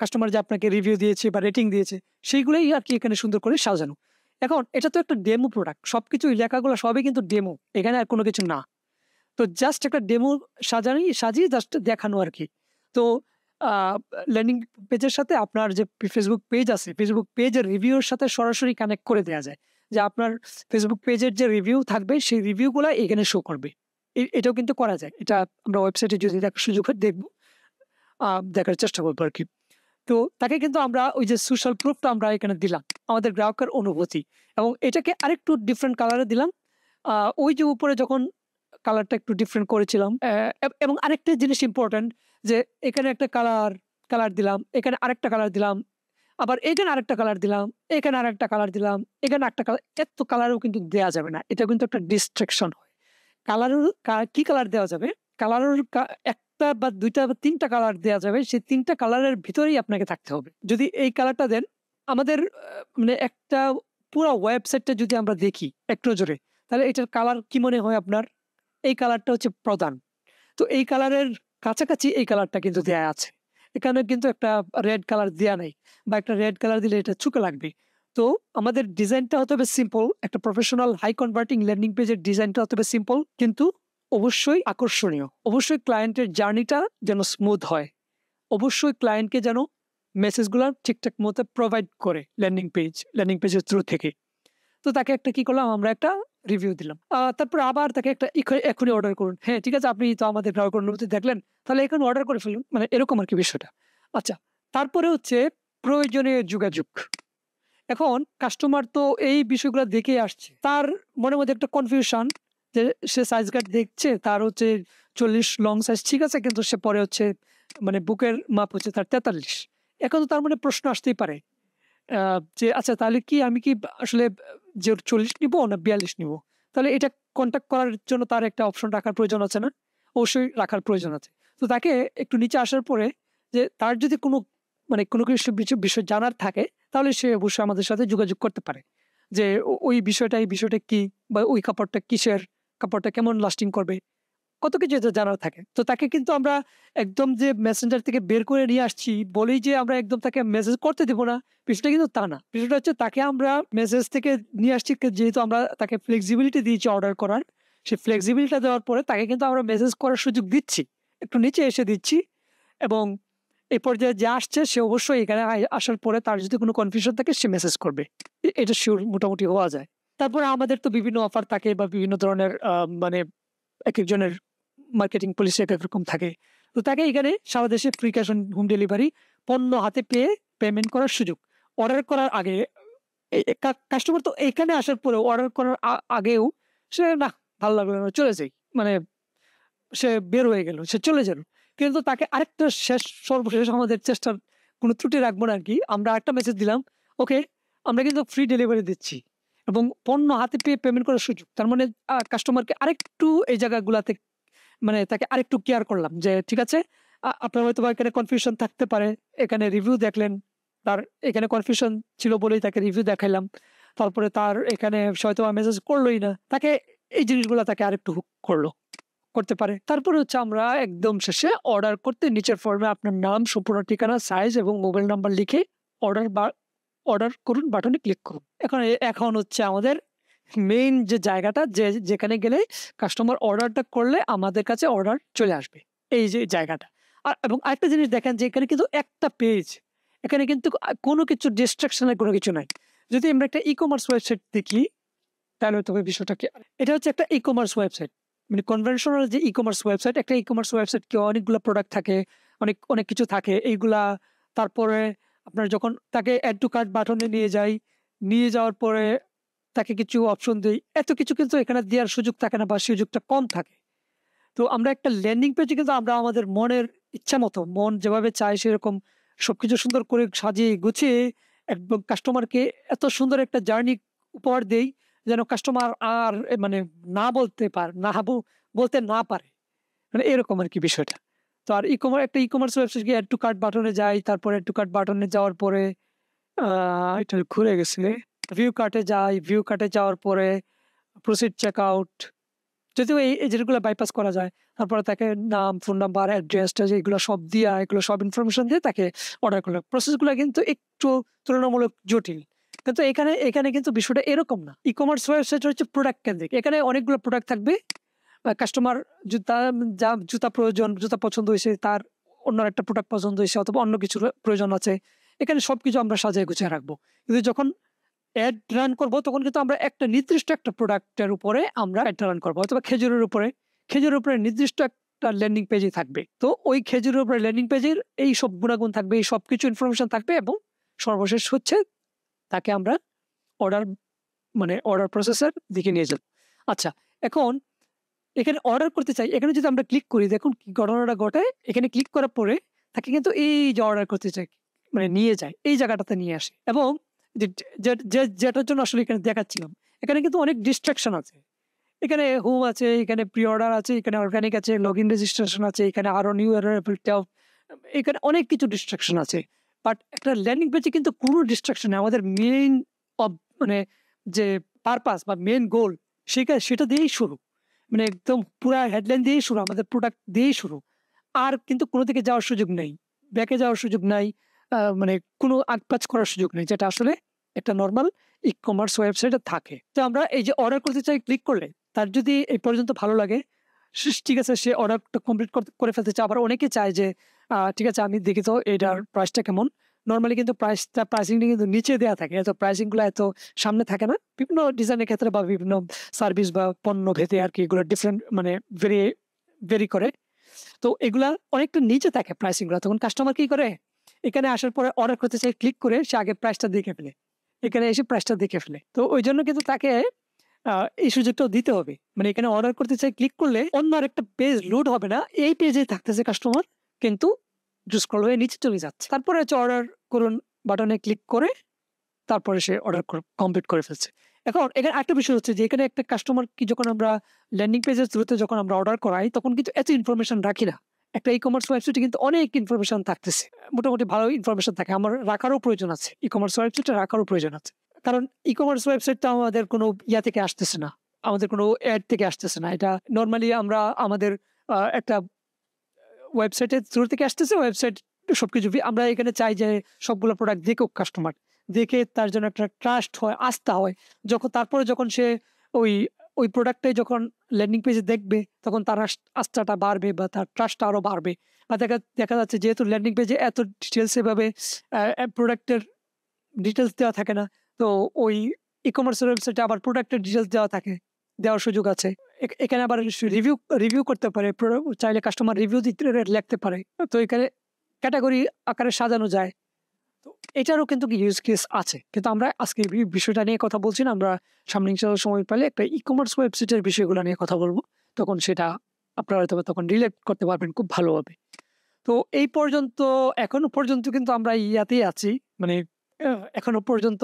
A: কাস্টমার যে আপনাকে রিভিউ দিয়েছে বা রেটিং দিয়েছে সেইগুলোই আরকি এখানে সুন্দর করে সাজানো। এখন এটা তো একটা ডেমো প্রোডাক্ট। সবকিছু এই লেখাগুলো সবই কিন্তু ডেমো। এখানে আর কোনো কিছু না। তো জাস্ট একটা ডেমো সাজিয়ে জাস্ট দেখানো আরকি। তো আ ল্যান্ডিং পেজের সাথে আপনার যে Facebook পেজ আছে, Facebook পেজের রিভিউর সাথে সরাসরি কানেক্ট করে দেয়া যায়। যে আপনার Facebook পেজের যে রিভিউ থাকবে সেই রিভিউ গুলা এখানে শো করবে। এটাও কিন্তু করা যায়। এটা আমরা ওয়েবসাইটে যদি দেখার সুযোগ হয় দেখব। দেখার চেষ্টা করব আরকি। তো তাকে কিন্তু আমরা ওই যে সোশ্যাল প্রুফটা আমরা এখানে দিলাম। আমাদের গ্রাহকের অনুভূতি এবং এটাকে আরেকটু ডিফারেন্ট কালারে দিলাম। আ ওই যে উপরে যখন কালারটা একটু ডিফারেন্ট করেছিলাম এবং আরেকটা জিনিস ইম্পোর্টেন্ট যে এখানে একটা কালার দিলাম, এখানে আরেকটা কালার দিলাম, আবার এখানে আরেকটা কালার দিলাম, এখানে আরেকটা কালার দিলাম, এখানে একটা কালার, এত কালারও কিন্তু দেয়া যাবে না। এটা কিন্তু একটা ডিস্ট্রাকশন হয়। কালারের কি কালার দেওয়া যাবে? কালারের ১ টা বা ২ টা বা ৩ টা কালার দেয়া যাবে। সেই ৩ টা কালারের ভিতরেই আপনাকে থাকতে হবে। যদি এই কালারটা দেন, আমাদের মানে একটা পুরা ওয়েবসাইটটা যদি আমরা দেখি এক নজরে, তাহলে এটার কালার কি মনে হয় আপনার? এই কালারটা হচ্ছে প্রধান। তো এই কালারের কাছাকাছি এই কালারটা কিন্তু দেয়া আছে। এখানে কিন্তু একটা রেড কালার দেয়া নাই বা একটা রেড কালার দিলে এটা চোখে লাগবে। তো আমাদের ডিজাইনটা হতে হবে সিম্পল। একটা প্রফেশনাল হাই কনভার্টিং ল্যান্ডিং পেজের ডিজাইনটা হতে হবে সিম্পল কিন্তু অবশ্যই আকর্ষণীয়। অবশ্যই ক্লায়েন্টের জার্নিটা যেন স্মুথ হয়। অবশ্যই ক্লায়েন্টকে যেন মেসেজগুলা ঠিকঠাক মতো প্রোভাইড করে ল্যান্ডিং পেজের থ্রু থেকে। তো তাকে একটা কি করলাম আমরা একটা রিভিউ দিলাম। তারপরে আবার তাকে একটা এখনই অর্ডার করুন। হ্যাঁ, ঠিক আছে আপনি তো আমাদের গ্রাহকের অনুভূতি দেখলেন। তাহলে এখন অর্ডার করে ফেলুন। মানে এরকম আরকি বিষয়টা। আচ্ছা, তারপরে হচ্ছে প্রয়োজনীয় যোগাযোগ। এখন কাস্টমার তো এই বিষয়গুলো দেখে আসছে। তার মনের মধ্যে একটা কনফিউশন যে সে সাইজ গার্ড দেখছে তার হচ্ছে ৪০ লং সাইজ ঠিক আছে কিন্তু সে পরে হচ্ছে মানে বুকের মাপ হচ্ছে তার ৪৩। এখন তো তার মনে প্রশ্ন আসতেই পারে। আ যে আচ্ছা তাহলে কি আমি কি আসলে যে ৪০ নিবো না ৪২ নিবো? তাহলে এটা কনট্যাক্ট করার জন্য তার একটা অপশন রাখার প্রয়োজন আছে না? অবশ্যই রাখার প্রয়োজন আছে। তো তাকে একটু নিচে আসার পরে যে তার যদি কোনো মানে কোনো কিছু বিষয় জানার থাকে তাহলে সে অবশ্যই আমাদের সাথে যোগাযোগ করতে পারে। যে ওই বিষয়টা এই বিষয়টা কি? বা ওই কাপড়টা কিসের? কাপড়টা কেমন লাস্টিং করবে? কত কিছু তো জানার থাকে। তো তাকে কিন্তু আমরা একদম যে মেসেঞ্জার থেকে বের করে নিয়ে আসছি বলেই যে আমরা একদম তাকে মেসেজ করতে দিব না, বিষয়টা কিন্তু তা না। বিষয়টা হচ্ছে তাকে আমরা মেসেজ থেকে নিয়ে আসছি যেহেতু আমরা তাকে ফ্লেক্সিবিলিটি দিয়েছি অর্ডার করার। সেই ফ্লেক্সিবিলিটি দেওয়ার পরে তাকে কিন্তু আমরা মেসেজ করার সুযোগ দিচ্ছি। একটু নিচে এসে দিচ্ছি এবং এই পর্যায়ে যে আসছে সে অবশ্যই এখানে আসার পরে তার যদি কোনো কনফিউশন থাকে সে মেসেজ করবে। এটা সিউর মোটামুটি হওয়া যায়। তারপরে আমাদের তো বিভিন্ন অফার থাকে বা বিভিন্ন ধরনের মানে একেকজনের মার্কেটিং পলিসি একেক রকম থাকে। তো তাকে এখানে সারা দেশে free cash on home delivery পণ্য হাতে পেয়ে পেমেন্ট করার সুযোগ। অর্ডার করার আগে এ এ কা কাস্টমার তো এখানে আসার পরেও অর্ডার করার আগেও সে নাহ ভাল লাগলো না চলে যাই। মানে সে বের হয়ে গেল। সে চলে গেল। কিন্তু তাকে আরেকটা সর্বশেষ আমাদের চেষ্টার কোনো ত্রুটি রাখবো না আরকি। আমরা আরেকটা মেসেজ দিলাম, ওকে আমরা কিন্তু ফ্রি ডেলিভারি দিচ্ছি এবং পণ্য হাতে পেয়ে পেমেন্ট করার সুযোগ। তার মানে কাস্টমারকে আরেকটু এই জায়গাগুলাতে মানে তাকে আরেকটু কেয়ার করলাম যে ঠিক আছে আপনার হয়তোবা এখানে কনফিউশন থাকতে পারে। এখানে রিভিউ দেখলেন। তার এখানে কনফিউশন ছিল বলেই তাকে রিভিউ দেখাইলাম। তারপরে তার এখানে সে হয়তোবা মেসেজ করলই না। তাকে এই জিনিসগুলা তাকে আরেকটু হুক করতে পারে। তারপরে হচ্ছে আমরা একদম শেষে অর্ডার করতে নিচের ফর্মে আপনার নাম, সম্পূর্ণ ঠিকানা, সাইজ এবং মোবাইল নাম্বার লিখে অর্ডার বা অর্ডার করুন বাটনে ক্লিক করুন। এখন হচ্ছে আমাদের মেইন যে জায়গাটা যেখানে গেলে কাস্টমার অর্ডারটা করলে আমাদের কাছে অর্ডার চলে আসবে। এই যে জায়গাটা। এবং আরেকটা জিনিস দেখেন যে এখানে কিন্তু একটা পেজ। এখানে কিন্তু কোনো কিছু ডিস্ট্রাকশন এর কোনো কিছু নাই। যদি আমরা একটা ই-কমার্স ওয়েবসাইট দেখি তাহলে হয়তো বিষয়টা কি এটা হচ্ছে একটা ই-কমার্স ওয়েবসাইট। মানে কনভেনশনাল যে ই-কমার্স ওয়েবসাইট, একটা ই-কমার্স ওয়েবসাইট কি অনেকগুলা প্রোডাক্ট থাকে, অনেক কিছু থাকে। এইগুলা তারপরে আপনার যখন তাকে এড টু কার্ট বাটনে নিয়ে যাই, নিয়ে যাওয়ার পরে তাকে কিছু অপশন দেই। এত কিছু কিন্তু এখানে দেওয়ার সুযোগ থাকে না বা সুযোগটা কম থাকে। তো আমরা একটা ল্যান্ডিং পেজে কিন্তু আমরা আমাদের মনের ইচ্ছামত মন যেভাবে চায় সেরকম সবকিছু সুন্দর করে সাজিয়ে গুছিয়ে একদম কাস্টমারকে এত সুন্দর একটা জার্নি উপহার দেই যেন কাস্টমার আর মানে না বলতে পারে না বলতে না পারে। মানে এরকম আরকি বিষয়টা। তো আর একটা ই-কমার্স ওয়েবসাইট গিয়ে অ্যাড টু কার্ট বাটনে যাই, তারপরে অ্যাড টু কার্ট বাটনে যাওয়ার পরে এটা ঘুরে গেছে। ভিউ কার্টে যাই, ভিউ কার্টে যাওয়ার পরে প্রসিড চেক আউট। যদিও এই জিনিসগুলো বাইপাস করা যায়। তারপরে তাকে নাম, ফোন নাম্বার, অ্যাড্রেস এগুলো সব দিয়া, এগুলো সব ইনফরমেশন দিয়ে তাকে অর্ডার করলাম। প্রসেসগুলো কিন্তু একটু তুলনামূলক জটিল। কিন্তু এখানে কিন্তু বিষয়টা এরকম না। ই-কমার্স ওয়েবসাইট হচ্ছে প্রোডাক্ট কেন্দ্রিক। এখানে অনেকগুলো প্রোডাক্ট থাকবে। কাস্টমার জুতা প্রয়োজন, জুতা পছন্দ হইছে, তার অন্য একটা প্রোডাক্ট পছন্দ হইছে অথবা অন্য কিছুর প্রয়োজন আছে। এখানে সবকিছু আমরা সাজিয়ে গুছিয়ে রাখবো। কিন্তু যখন অ্যাড রান করব তখন কিন্তু আমরা একটা নির্দিষ্ট একটা প্রোডাক্টের উপরে আমরা অ্যাড রান করবো। অথবা খেজুরের উপরে নির্দিষ্ট একটা ল্যান্ডিং পেজই থাকবে। তো ওই খেজুরের উপরে ল্যান্ডিং পেজের এই সব গুণাগুণ থাকবে, এই সবকিছু ইনফরমেশন থাকবে এবং সর্বশেষ হচ্ছে তাকে আমরা অর্ডার প্রসেসের দিকে নিয়ে যাব। আচ্ছা, এখন এখানে অর্ডার করতে চাই, এখানে যদি আমরা ক্লিক করি, দেখুন কি ঘটনাটা ঘটায়। এখানে ক্লিক করার পরে তাকে কিন্তু এই যে অর্ডার করতে চাই নিয়ে যায়, এই জায়গাটাতে নিয়ে আসে। এবং যেটার জন্য আসলে এখানে দেখাচ্ছিলাম, এখানে কিন্তু অনেক ডিস্ট্রাকশন আছে। এখানে হোম আছে, এখানে প্রি অর্ডার আছে, এখানে অর্গানিক আছে, লগ ইন রেজিস্ট্রেশন আছে, এখানে আরো নিউ এখানে অনেক কিছু ডিস্ট্রাকশন আছে। বাট একটা ল্যান্ডিং পেজে কিন্তু কোনো ডিস্ট্রাকশন নেই। আমাদের মেইন যে পারপাস বা মেইন গোল সেটা দিয়েই শুরু। একদম পুরা হেডলাইন দিয়েই শুরু, আমাদের প্রোডাক্ট দিয়েই শুরু। আর কিন্তু কোনো দিকে যাওয়ার সুযোগ নেই, ব্যাকে যাওয়ার সুযোগ নাই, কোনো আগপাচ করার সুযোগ নেই, যেটা আসলে একটা নর্মাল ই-কমার্স ওয়েবসাইটে থাকে। তো আমরা এই যে অর্ডার করতে চাই ক্লিক করলে, তার যদি এই পর্যন্ত ভালো লাগে, ঠিক আছে, সে অর্ডারটা কমপ্লিট করে ফেলতে চায়। আবার অনেকে চায় যে ঠিক আছে, আমি দেখি তো এটার প্রাইসটা কেমন। নর্মালি কিন্তু প্রাইসিংটা কিন্তু নিচে দেওয়া থাকে, এত প্রাইসিংগুলো এত সামনে থাকে না। বিভিন্ন ডিজাইনের ক্ষেত্রে বা বিভিন্ন সার্ভিস বা পণ্য ভেদে আর কি এগুলো ডিফারেন্ট ভেরি করে। তো এগুলা অনেকটা নিচে থাকে প্রাইসিংগুলো। তখন কাস্টমার কি করে, এখানে আসার পরে অর্ডার করতে চাই ক্লিক করে সে আগে প্রাইসটা দেখে ফেলে, এখানে এসে প্রাইসটা দেখে ফেলে। তো ওই জন্য কিন্তু তাকে এই সুযোগটাও দিতে হবে। এখানে অর্ডার করতে চাই ক্লিক করলে অন্য আরেকটা পেজ লোড হবে না, এই পেজে থাকতেছে কাস্টমার, কিন্তু স্ক্রল হয়ে নিচে চলে যাচ্ছে। তারপরে হচ্ছে অর্ডার করুন বাটনে ক্লিক করে তারপরে সে অর্ডার কমপ্লিট করে ফেলছে। এখন এখানে একটা বিষয় হচ্ছে যে এখানে একটা কাস্টমার কি যখন আমরা ল্যান্ডিং পেজের থ্রুতে যখন আমরা অর্ডার করাই, তখন কিন্তু এত ইনফরমেশন রাখি না। একটা ই-কমার্স ওয়েবসাইটে কিন্তু অনেক ইনফরমেশন থাকতেছে, মোটামুটি ভালো ইনফরমেশন থাকে। আমার রাখারও প্রয়োজন আছে, ই-কমার্স ওয়েবসাইটে রাখারও প্রয়োজন আছে। কারণ ই-কমার্স ওয়েবসাইটটা আমাদের কোনো থেকে আসতেছে না, আমাদের কোনো অ্যাড থেকে আসতেছে না। এটা নর্মালি আমরা আমাদের একটা ওয়েবসাইটের থ্রু থেকে আসতেছে। ওয়েবসাইট সবকিছু আমরা এখানে চাই যে সবগুলো প্রোডাক্ট দেখুক কাস্টমার, দেখে তার জন্য একটা ট্রাস্ট হয়, আস্থা হয়। তারপরে যখন সে ওই প্রোডাক্টটাই যখন ল্যান্ডিং পেজে দেখবে, তখন তার আস্থাটা বাড়বে বা তার ট্রাস্টটা আরো বাড়বে। বা দেখা যাচ্ছে যেহেতু ল্যান্ডিং পেজে এত ডিটেলস এভাবে প্রোডাক্টের ডিটেলস দেওয়া থাকে না, তো ওই ই-কমার্স ওয়েবসাইটে আবার প্রোডাক্টের ডিটেলস দেওয়ার সুযোগ আছে। এখানে আবার রিভিউ করতে পারে, চাইলে কাস্টমার রিভিউ লিখতে পারে। তো এখানে ক্যাটাগরি আকারে সাজানো যায়। তো এটারও কিন্তু ইউজ কেস আছে, কিন্তু আমরা আজকে এই বিষয়টা নিয়ে কথা বলছি না। আমরা সামনে ইনশাআল্লাহ সময় পেলে একটা ই-কমার্স ওয়েবসাইটের বিষয়গুলো নিয়ে কথা বলবো, তখন সেটা আপনারা হয়তো তখন রিলেট করতে পারবেন খুব ভালোভাবে। তো এই পর্যন্ত এখনো পর্যন্ত কিন্তু আমরা ইয়াতেই আছি, এখনো পর্যন্ত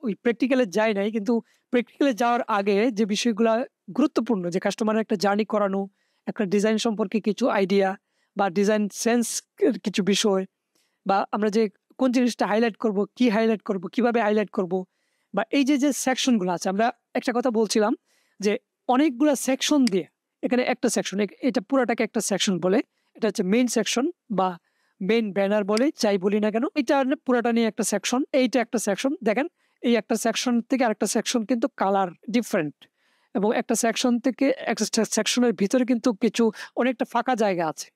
A: ওই প্র্যাকটিক্যালে যাই নাই। কিন্তু প্র্যাকটিক্যালে যাওয়ার আগে যে বিষয়গুলা গুরুত্বপূর্ণ, যে কাস্টমারের একটা জার্নি করানো, একটা ডিজাইন সম্পর্কে কিছু আইডিয়া বা ডিজাইন সেন্স কিছু বিষয়, বা আমরা যে কোন জিনিসটা হাইলাইট করব, কি হাইলাইট করব, কিভাবে হাইলাইট করব, বা এই যে সেকশনগুলো আছে। আমরা একটা কথা বলছিলাম যে অনেকগুলা সেকশন দিয়ে এখানে একটা সেকশন, এটা পুরোটাকে একটা সেকশন বলে। এটা হচ্ছে মেইন সেকশন বা মেইন ব্যানার বলে যাই বলি না কেন, এটা পুরোটা নিয়ে একটা সেকশন। এইটা একটা সেকশন, দেখেন এই একটা সেকশন থেকে আরেকটা সেকশন কিন্তু কালার ডিফারেন্ট, এবং একটা সেকশন থেকে একটা সেকশনের ভিতরে কিন্তু কিছু অনেকটা ফাঁকা জায়গা আছে।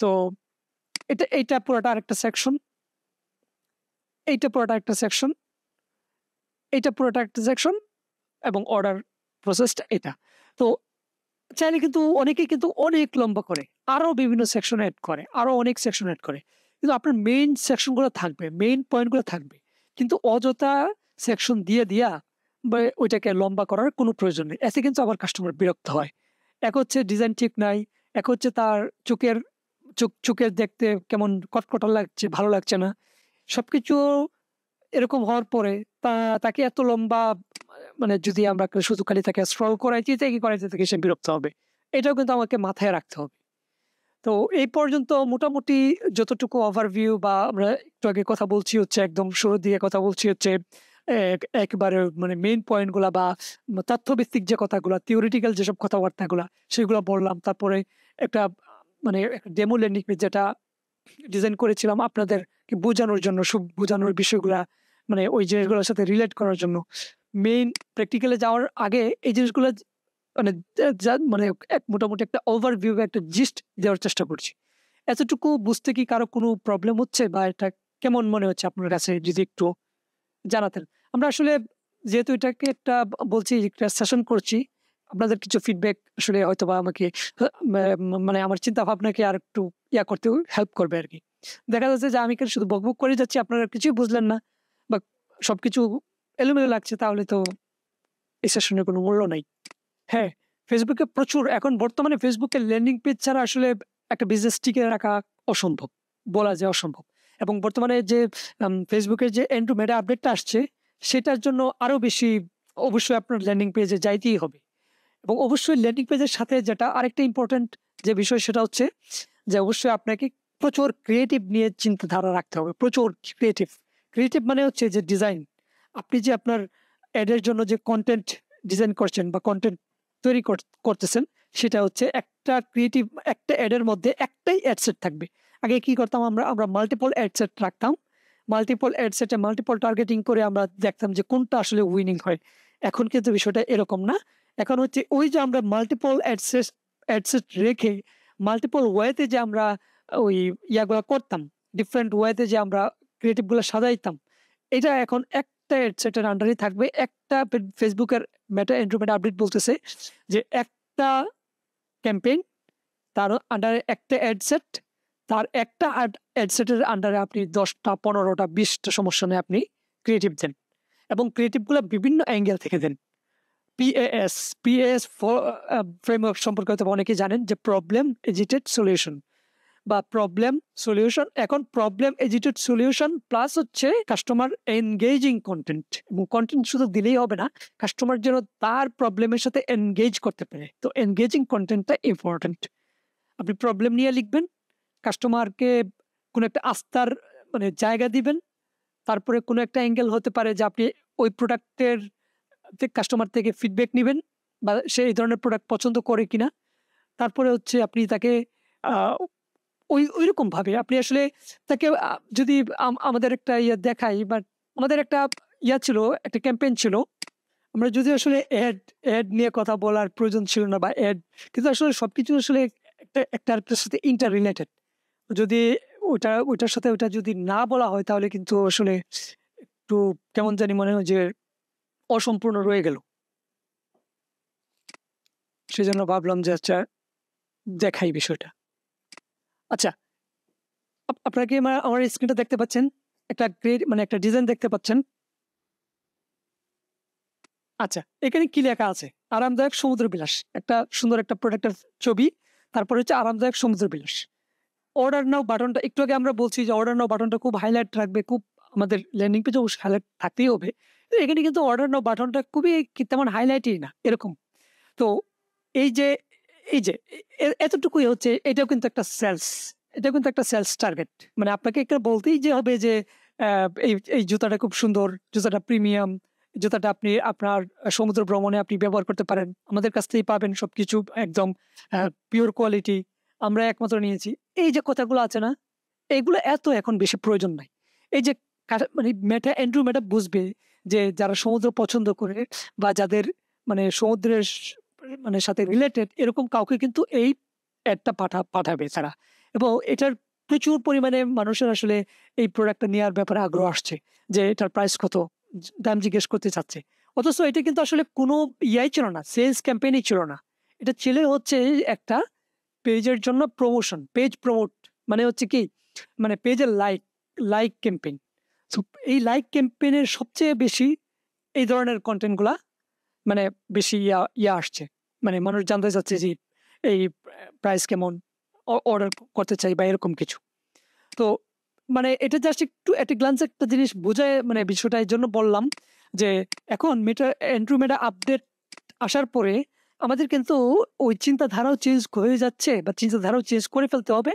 A: তো এইটা পুরোটা আরেকটা সেকশন, এইটা পুরোটা একটা সেকশন, এইটা পুরোটা একটা সেকশন, এবং অর্ডার প্রসেসটা এটা। তো চাইলে কিন্তু অনেকেই কিন্তু অনেক লম্বা করে আরো বিভিন্ন সেকশন অ্যাড করে, আরো অনেক সেকশন অ্যাড করে। কিন্তু আপনার মেইন সেকশনগুলো থাকবে, মেইন পয়েন্টগুলো থাকবে। কিন্তু অযথা সেকশন দিয়া বা ওইটাকে লম্বা করার কোনো প্রয়োজন নেই। এতে কিন্তু আবার কাস্টমার বিরক্ত হয়। এক হচ্ছে ডিজাইন ঠিক নাই, এক হচ্ছে তার চোখের দেখতে কেমন কটকটা লাগছে, ভালো লাগছে না। সবকিছু এরকম হওয়ার পরে তাকে এত লম্বা যদি আমরা শুধু খালি তাকে স্ক্রল করাইতে থাকি সে বিরক্ত হবে। এটাও কিন্তু আমাকে মাথায় রাখতে হবে। তো এই পর্যন্ত মোটামুটি যতটুকু ওভারভিউ বা আমরা একটু আগে কথা বলছি হচ্ছে একদম শুরুর দিকে কথা বলছি হচ্ছে একেবারে মানে মেইন পয়েন্টগুলা বা তথ্যভিত্তিক যে কথাগুলা থিওরিটিক্যাল যেসব কথাবার্তাগুলা সেগুলো বললাম। তারপরে একটা মানে একটা ডেমো ল্যান্ডিং পেজ যেটা ডিজাইন করেছিলাম আপনাদেরকে বোঝানোর জন্য, বোঝানোর বিষয়গুলা মানে ওই জিনিসগুলোর সাথে রিলেট করার জন্য। মেইন প্র্যাকটিক্যালে যাওয়ার আগে এই জিনিসগুলো মানে মানে মোটামুটি একটা ওভারভিউ বা একটা জিস্ট দেওয়ার চেষ্টা করছি। এতটুকু বুঝতে কি কারো কোনো প্রবলেম হচ্ছে বা এটা কেমন মনে হচ্ছে আপনার কাছে যদি একটু জানাতেন? আমরা আসলে যেহেতু এটাকে একটা বলছি একটা সেশন করছি, আপনাদের কিছু ফিডব্যাক আসলে হয়তোবা আমাকে মানে আমার চিন্তা ভাবনাকে আরেকটু করতে হেল্প করবে আরকি। দেখা যাচ্ছে যে আমি খালি শুধু বকবক করে যাচ্ছি, আপনারা কিছুই বুঝলেন না বা সবকিছু এলোমেলো লাগছে, তাহলে তো এই সেশনের কোনো মূল্য নাই। হ্যাঁ, ফেসবুকে প্রচুর এখন বর্তমানে ফেসবুকের ল্যান্ডিং পেজ ছাড়া আসলে একটা বিজনেস টিকে রাখা অসম্ভব। বলা যায় অসম্ভব। এবং বর্তমানে যে ফেসবুকের যে এন্ড টু মেটা আপডেটটা আসছে, সেটার জন্য আরো বেশি অবশ্যই আপনার ল্যান্ডিং পেজে যাইতেই হবে। এবং অবশ্যই ল্যান্ডিং পেজের সাথে যেটা আরেকটা ইম্পোর্টেন্ট যে বিষয় সেটা হচ্ছে যে অবশ্যই আপনাকে প্রচুর ক্রিয়েটিভ নিয়ে চিন্তাধারা রাখতে হবে। প্রচুর ক্রিয়েটিভ। ক্রিয়েটিভ মানে হচ্ছে যে ডিজাইন। আপনি যে আপনার এড এর জন্য যে কনটেন্ট ডিজাইন করছেন বা কনটেন্ট তৈরি করতেছেন, সেটা হচ্ছে একটা ক্রিয়েটিভ একটা এড এর মধ্যে একটাই অ্যাড সেট থাকবে। আগে কি করতাম আমরা মাল্টিপল অ্যাড সেট রাখতাম। মাল্টিপল অ্যাড সেটে মাল্টিপল টার্গেটিং করে আমরা দেখতাম যে কোনটা আসলে উইনিং হয়। এখন কিন্তু বিষয়টা এরকম না। এখন হচ্ছে ওই যে আমরা মাল্টিপল অ্যাড সেট রেখে মাল্টিপল ওয়েতে যে আমরা ওই ইয়াগুলা করতাম, ডিফারেন্ট ওয়েতে যে আমরা ক্রিয়েটিভ গুলা সাজাইতাম, এটা এখন একটা অ্যাড সেটের আন্ডারেই থাকবে। একটা ফেসবুকের মেটা এন্ড্রোমেটা আপডেট বলতেছে যে একটা ক্যাম্পেইন তার আন্ডারে একটা অ্যাড সেট, তার একটা অ্যাড সেটের আন্ডারে আপনি ১০টা ১৫টা ২০টা সমস্যা নেই আপনি ক্রিয়েটিভ দেন। এবং ক্রিয়েটিভ গুলা বিভিন্ন অ্যাঙ্গেল থেকে দেন। পিএএস, পিএএস ফ্রেমওয়ার্ক সম্পর্কে হয়তো অনেকেই জানেন যে প্রবলেম এজিটেড সলিউশন বা প্রবলেম সলিউশন। এখন প্রবলেম এজিটেড সলিউশন প্লাস হচ্ছে কাস্টমার এনগেজিং কন্টেন্ট। এবং কন্টেন্ট শুধু দিলেই হবে না, কাস্টমার যেন তার প্রবলেমের সাথে এনগেজ করতে পারে। তো এনগেজিং কন্টেন্টটা ইম্পর্টেন্ট। আপনি প্রবলেম নিয়ে লিখবেন, কাস্টমারকে কোনো একটা আস্থার মানে জায়গা দিবেন। তারপরে কোনো একটা অ্যাঙ্গেল হতে পারে যে আপনি ওই প্রোডাক্টের কাস্টমার থেকে ফিডব্যাক নিবেন বা সে এই ধরনের প্রোডাক্ট পছন্দ করে কিনা। তারপরে হচ্ছে আপনি তাকে আ ঐরকম ভাবে আপনি আসলে তাকে যদি আমাদের একটা দেখাই বা আমাদের একটা ছিল, একটা ক্যাম্পেইন ছিল। আমরা যদিও আসলে এড নিয়ে কথা বলার প্রয়োজন ছিল না বা এড, কিন্তু আসলে সবকিছু আসলে একটা আরেকটার সাথে ইন্টার রিলেটেড। যদি ওইটার সাথে ওইটা যদি না বলা হয় তাহলে কিন্তু আসলে একটু কেমন জানি মনে হয় যে অসম্পূর্ণ রয়ে গেল। সেজন্য ভাবলাম যে আচ্ছা দেখাই বিষয়টা। আচ্ছা, আপনারা কি আমার স্ক্রিনটা দেখতে পাচ্ছেন? একটা মানে একটা ডিজাইন দেখতে পাচ্ছেন? আচ্ছা, এখানে কি লেখা আছে? আরামদায়ক সমুদ্র বিলাস। একটা সুন্দর একটা প্রোডাক্টের ছবি। তারপরে হচ্ছে আরামদায়ক সমুদ্র বিলাস। অর্ডার নাও বাটনটা একটু আগে আমরা বলছি যে অর্ডার নাও বাটনটা খুব হাইলাইট রাখবে। খুব আমাদের ল্যান্ডিং পেজে অবশ্যই হাইলাইট থাকতেই হবে। তো এখানে কিন্তু অর্ডার নাও বাটনটা খুবই তেমন হাইলাইটই না, এরকম। তো এই যে এই যে এতটুকুই হচ্ছে, এটাও কিন্তু একটা সেলস। এটাও কিন্তু একটা সেলস টার্গেট। মানে আপনাকে একটা বলতেই যে হবে যে আ এই জুতাটা খুব সুন্দর, জুতাটা প্রিমিয়াম, জুতাটা আপনি আপনার সমুদ্র ভ্রমণে আপনি ব্যবহার করতে পারেন। আমাদের কাছ থেকেই পাবেন সবকিছু একদম পিওর কোয়ালিটি। আমরা একমাত্র নিয়েছি। এই যে কথাগুলো আছে না? এগুলো এত এখন বেশি প্রয়োজন নাই। এই যে মানে এন্ড্রু মেটা বুঝবে যে যারা সমুদ্র পছন্দ করে বা যাদের মানে সমুদ্রের মানে সাথে রিলেটেড এরকম কাউকে কিন্তু এই অ্যাডটা পাঠাবে তারা। এবং এটার প্রচুর পরিমাণে মানুষের আসলে এই প্রোডাক্টটা নেয়ার ব্যাপারে আগ্রহ আসছে। যে এটার প্রাইস কত? দাম জিজ্ঞেস করতে চাচ্ছে। অথচ এটা কিন্তু আসলে কোনো ছিল না, সেলস ক্যাম্পেইনই ছিল না। এটা ছিল হচ্ছে একটা পেজের জন্য প্রমোশন, পেজ প্রমোট মানে হচ্ছে কি? মানে পেজের লাইক ক্যাম্পেইন। সো এই লাইক ক্যাম্পেইনের সবচেয়ে বেশি এই ধরনের কনটেন্ট গুলা মানে বেশি আসছে। মানে মানুষ জানতে চাচ্ছে যে এই প্রাইস কেমন? অর্ডার করতে চাই বা এরকম কিছু। তো মানে এটা জাস্ট একটু এট এ গ্ল্যান্স একটা জিনিস বোঝায়, মানে বিষয়টা এজন্য বললাম যে এখন অ্যান্ড্রু মেটা আপডেট আসার পরে আমাদের কিন্তু ওই চিন্তাধারাও চেঞ্জ হয়ে যাচ্ছে বা চিন্তাধারাও চেঞ্জ করে ফেলতে হবে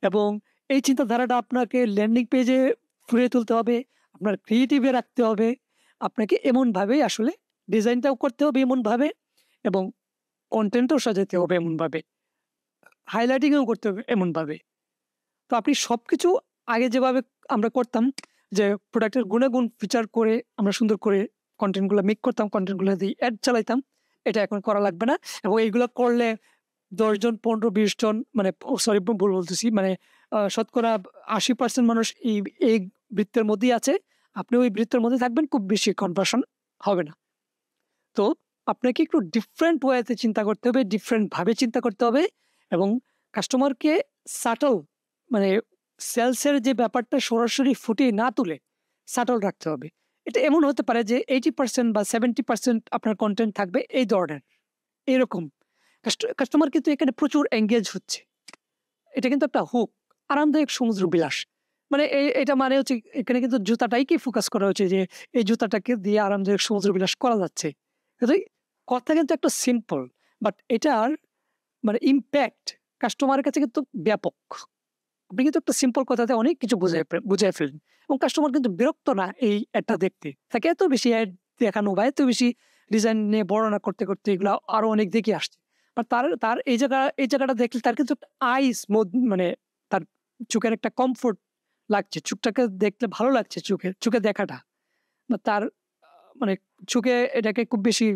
A: এবং এই চিন্তাধারাটা আপনাকে ল্যান্ডিং পেজে ফুটিয়ে তুলতে হবে। আপনার ক্রিয়েটিভে রাখতে হবে। আপনাকে এমনভাবেই আসলে ডিজাইনটাও করতে হবে এমনভাবে এবং কনটেন্টও সাজাতে হবে এমনভাবে। হাইলাইটিংও করতে হবে এমনভাবে। তো আপনি সবকিছু আগে যেভাবে আমরা করতাম যে প্রোডাক্টের গুণাগুণ ফিচার করে আমরা সুন্দর করে কনটেন্টগুলো মেক করতাম, কনটেন্টগুলো দিয়ে অ্যাড চালাইতাম। এটা এখন করা লাগবে না এবং এইগুলো করলে ১০ জন ১৫-২০ জন মানে সরি ভুল বলতেছি মানে শতকরা ৮০% মানুষ এই বৃত্তের মধ্যেই আছে। আপনি ওই বৃত্তের মধ্যে থাকবেন, খুব বেশি কনভার্সন হবে না। তো আপনাকে একটু ডিফারেন্ট ওয়েতে চিন্তা করতে হবে, ডিফারেন্ট ভাবে চিন্তা করতে হবে এবং কাস্টমারকে সাটল মানে সেলসের যে ব্যাপারটা সরাসরি ফুটিয়ে না তুলে সাটল রাখতে হবে। এটা এমন হতে পারে যে 80% বা 70% আপনার কনটেন্ট থাকবে এই ধরনের। এরকম কাস্টমার কিন্তু এখানে প্রচুর এঙ্গেজ হচ্ছে। এটা কিন্তু একটা হুক, আরামদায়ক সমুদ্র বিলাস। মানে এটা মানে হচ্ছে এখানে কিন্তু জুতাটাইকে ফোকাস করা হচ্ছে যে এই জুতাটাকে দিয়ে আরামদায়ক সমুদ্র বিলাস করা যাচ্ছে। কিন্তু এই কথা কিন্তু একটা সিম্পল বাট এটার মানে ইমপ্যাক্ট কাস্টমারের কাছে কিন্তু ব্যাপক। আপনি কিন্তু একটা সিম্পল কথাতে অনেক কিছু বুঝায় ফেলেন এবং কাস্টমার কিন্তু বিরক্ত না এই অ্যাডটা দেখতে। তাকে এত বেশি অ্যাড দেখানো বা এত বেশি ডিজাইন নিয়ে বর্ণনা করতে, করতে এগুলা আরো অনেক দেখে আসছে। বাট তার তার এই জায়গাটা দেখলে তার কিন্তু আইস মানে তার চোখের একটা কমফোর্ট লাগছে। চোখটাকে দেখলে ভালো লাগছে চোখে দেখাটা। বা তার মানে চোখে এটাকে খুব বেশি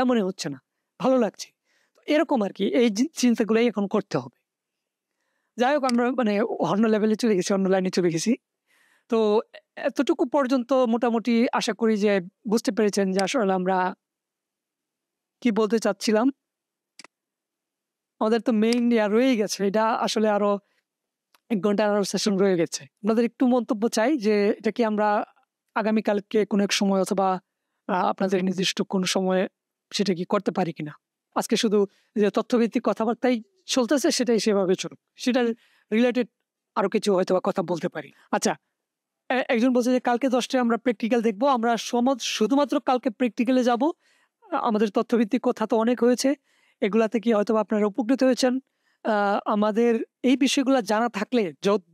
A: মনে হচ্ছে না। ভালো লাগছে। তো এরকম আরকি এই চিন্তাগুলাই এখন করতে হবে। যাই হোক আমরা মানে অন্য লেভেলে চলে গেছি, অন্য লাইনে চলে গেছি। তো এতটুকু পর্যন্ত মোটামুটি আশা করি যে বুঝতে পেরেছেন যে আসলে আমরা কি বলতে চাচ্ছিলাম। আমাদের তো মেইন রয়েই গেছে। এটা আসলে আরো ১ ঘন্টার আরো সেশন রয়ে গেছে। আপনাদের একটু মন্তব্য চাই যে এটা কি আমরা আগামীকালকে কোনো এক সময় অথবা আপনাদের নির্দিষ্ট কোনো সময়ে সেটা কি করতে পারি কিনা? আজকে শুধু যে তথ্যভিত্তিক কথাবার্তাই চলতেছে সেটাই সেভাবে চলুক। সেটার রিলেটেড আরো কিছু হয়তোবা কথা বলতে পারি। আচ্ছা, একজন বলছে যে কালকে ১০ টায় আমরা প্র্যাকটিক্যাল দেখব। আমরা শুধুমাত্র কালকে প্র্যাকটিক্যালে যাবো। আমাদের তথ্যভিত্তিক কথা তো অনেক হয়েছে। এগুলাতে কি হয়তোবা আপনারা উপকৃত হয়েছেন। আ আমাদের এই বিষয়গুলা জানা থাকলে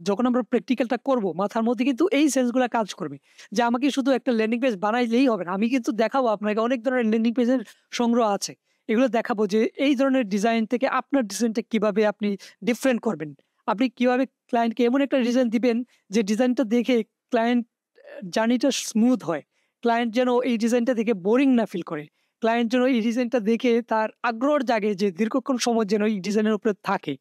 A: যখন আমরা প্র্যাকটিক্যালটা করব, মাথার মধ্যে কিন্তু এই সেন্স গুলা কাজ করবে। যে আমাকে শুধু একটা ল্যান্ডিং পেজ বানাইলেই হবে না। আমি কিন্তু দেখাবো আপনাকে অনেক ধরনের ল্যান্ডিং পেজের সংগ্রহ আছে। এগুলো দেখাবো যে এই ধরনের ডিজাইন থেকে আপনার ডিজাইনটা কিভাবে আপনি ডিফারেন্ট করবেন। আপনি কিভাবে ক্লায়েন্টকে এমন একটা ডিজাইন দিবেন যে ডিজাইনটা দেখে ক্লায়েন্ট জার্নিটা স্মুথ হয়। ক্লায়েন্ট যেন এই ডিজাইনটা দেখে বোরিং না ফিল করে। ক্লায়েন্ট যেন এই ডিজাইনটা দেখে তার আগ্রহ জাগে যে দীর্ঘক্ষণ সময় যেন এই ডিজাইনের উপরে থাকে।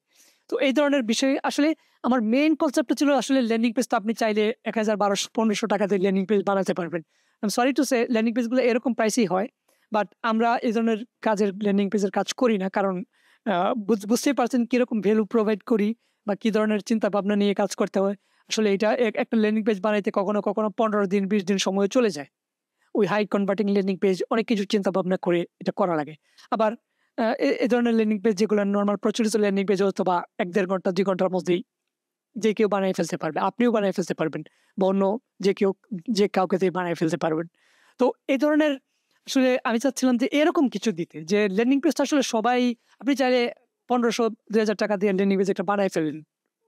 A: তো এই ধরনের বিষয় আসলে আমার মেইন কনসেপ্টটা ছিল আসলে ল্যান্ডিং পেজ তো আপনি চাইলে ১,০০০, ১,২০০, ১,৫০০ টাকাতে ল্যান্ডিং পেজ বানাতে পারবেন। I am sorry to say landing পেজগুলো এরকম প্রাইসেই হয়। বাট আমরা এই ধরনের কাজের ল্যান্ডিং পেজের কাজ করি না। কারণ আ বুঝতেই পারছেন কিরকম ভ্যালু প্রোভাইড করি বা কি ধরনের চিন্তাভাবনা নিয়ে কাজ করতে হয়। আসলে এটা একটা ল্যান্ডিং পেজ বানাইতে কখনো, কখনো ১৫ দিন ২০ দিন সময় চলে যায়। ওই হাই কনভার্টিং ল্যান্ডিং পেজ অনেক কিছু চিন্তা ভাবনা করে এটা করা লাগে। আবার এ ধরনের ল্যান্ডিং পেজ যেগুলো নরমাল প্রচলিত ল্যান্ডিং পেজ অথবা ১-১.৫ ঘন্টা ২ ঘন্টার মধ্যেই যে কেউ বানায় ফেলতে পারবে। আপনিও বানায় ফেলতে পারবেন বা অন্য যে কাউকে দিয়ে বানায় ফেলতে পারবেন। তো এই ধরনের আসলে আমি চাচ্ছিলাম যে এরকম কিছু দিতে যে ল্যান্ডিং পেজটা আসলে সবাই আপনি চাইলে ১৫০০-২,০০০ টাকা দিয়ে ল্যান্ডিং পেজ একটা বানায় ফেললেন।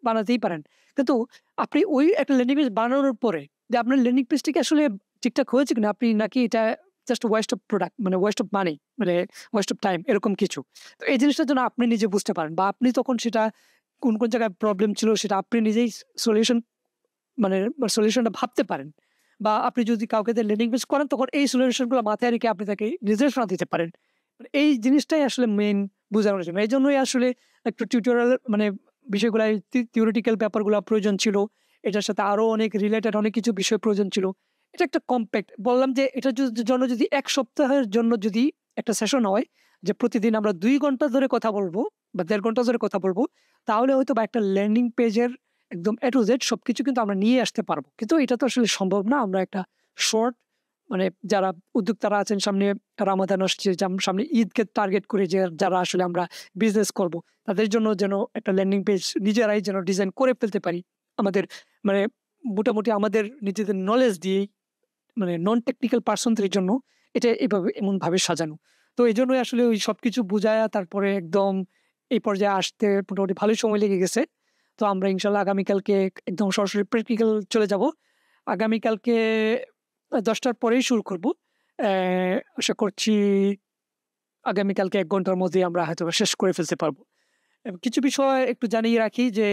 A: বানাতেই পারেন। কিন্তু আপনি ওই একটা ল্যান্ডিং পেজ বানানোর পরে যে আপনার ল্যান্ডিং পেজটা কি আসলে ঠিকঠাক হয়েছে কিনা আপনি নাকি এটা জাস্ট ওয়েস্ট অফ প্রোডাক্ট মানে ওয়েস্ট অফ মানি মানে ওয়েস্ট অফ টাইম এরকম কিছু। তো এই জিনিসটার জন্য আপনি নিজে বুঝতে পারেন বা আপনি তখন সেটা কোন জায়গায় প্রবলেম ছিল সেটা আপনি নিজেই সলিউশন মানে সলিউশনটা ভাবতে পারেন। বা আপনি যদি কাউকে দিয়ে ল্যান্ডিং পেজ করান তখন এই সলিউশন গুলো মাথায় রেখে আপনি তাকে নির্দেশনা দিতে পারেন। মানে এই জিনিসটাই আসলে মেইন বোঝানোর জন্য। এইজন্যই আসলে একটু টিউটোরিয়াল মানে বিষয়গুলা থিওরিটিক্যাল ব্যাপারগুলা প্রয়োজন ছিল। এটার সাথে আরো অনেক রিলেটেড অনেক কিছু বিষয় প্রয়োজন ছিল। এটা একটা কম্প্যাক্ট বললাম যে এটার জন্য যদি ১ সপ্তাহের জন্য যদি একটা সেশন হয় যে প্রতিদিন আমরা ২ ঘন্টা ধরে কথা বলবো বা ১.৫ ঘন্টা ধরে কথা বলবো, তাহলে হয়তোবা একটা ল্যান্ডিং পেজের একদম A to Z সবকিছু কিন্তু আমরা নিয়ে আসতে পারবো। কিন্তু এটা তো আসলে সম্ভব না। আমরা একটা শর্ট মানে যারা উদ্যোক্তারা আছেন সামনে রামাদান আসছে, সামনে ঈদকে টার্গেট করে যে যারা আসলে আমরা বিজনেস করব, তাদের জন্য যেন একটা ল্যান্ডিং পেজ নিজেরাই যেন ডিজাইন করে ফেলতে পারি। আমাদের মানে মোটামুটি আমাদের নিজেদের নলেজ দিয়েই মানে নন টেকনিক্যাল পারসনদের জন্য এটা এভাবে এমনভাবে সাজানো। তো তো এইজন্যই আসলে ওই সবকিছু বুঝায়া তারপরে একদম এই পর্যায়ে আসতে মোটামুটি ভালোই সময় লেগে গেছে। তো আমরা ইনশাআল্লাহ আগামীকালকে একদম সরাসরি প্র্যাকটিক্যাল চলে যাব। আগামীকালকে ১০ টার পরেই শুরু করব। অ্যা আশা করছি আগামীকালকে ১ ঘন্টার মধ্যেই আমরা হয়তোবা শেষ করে ফেলতে পারব। কিছু বিষয় একটু জানিয়ে রাখি যে,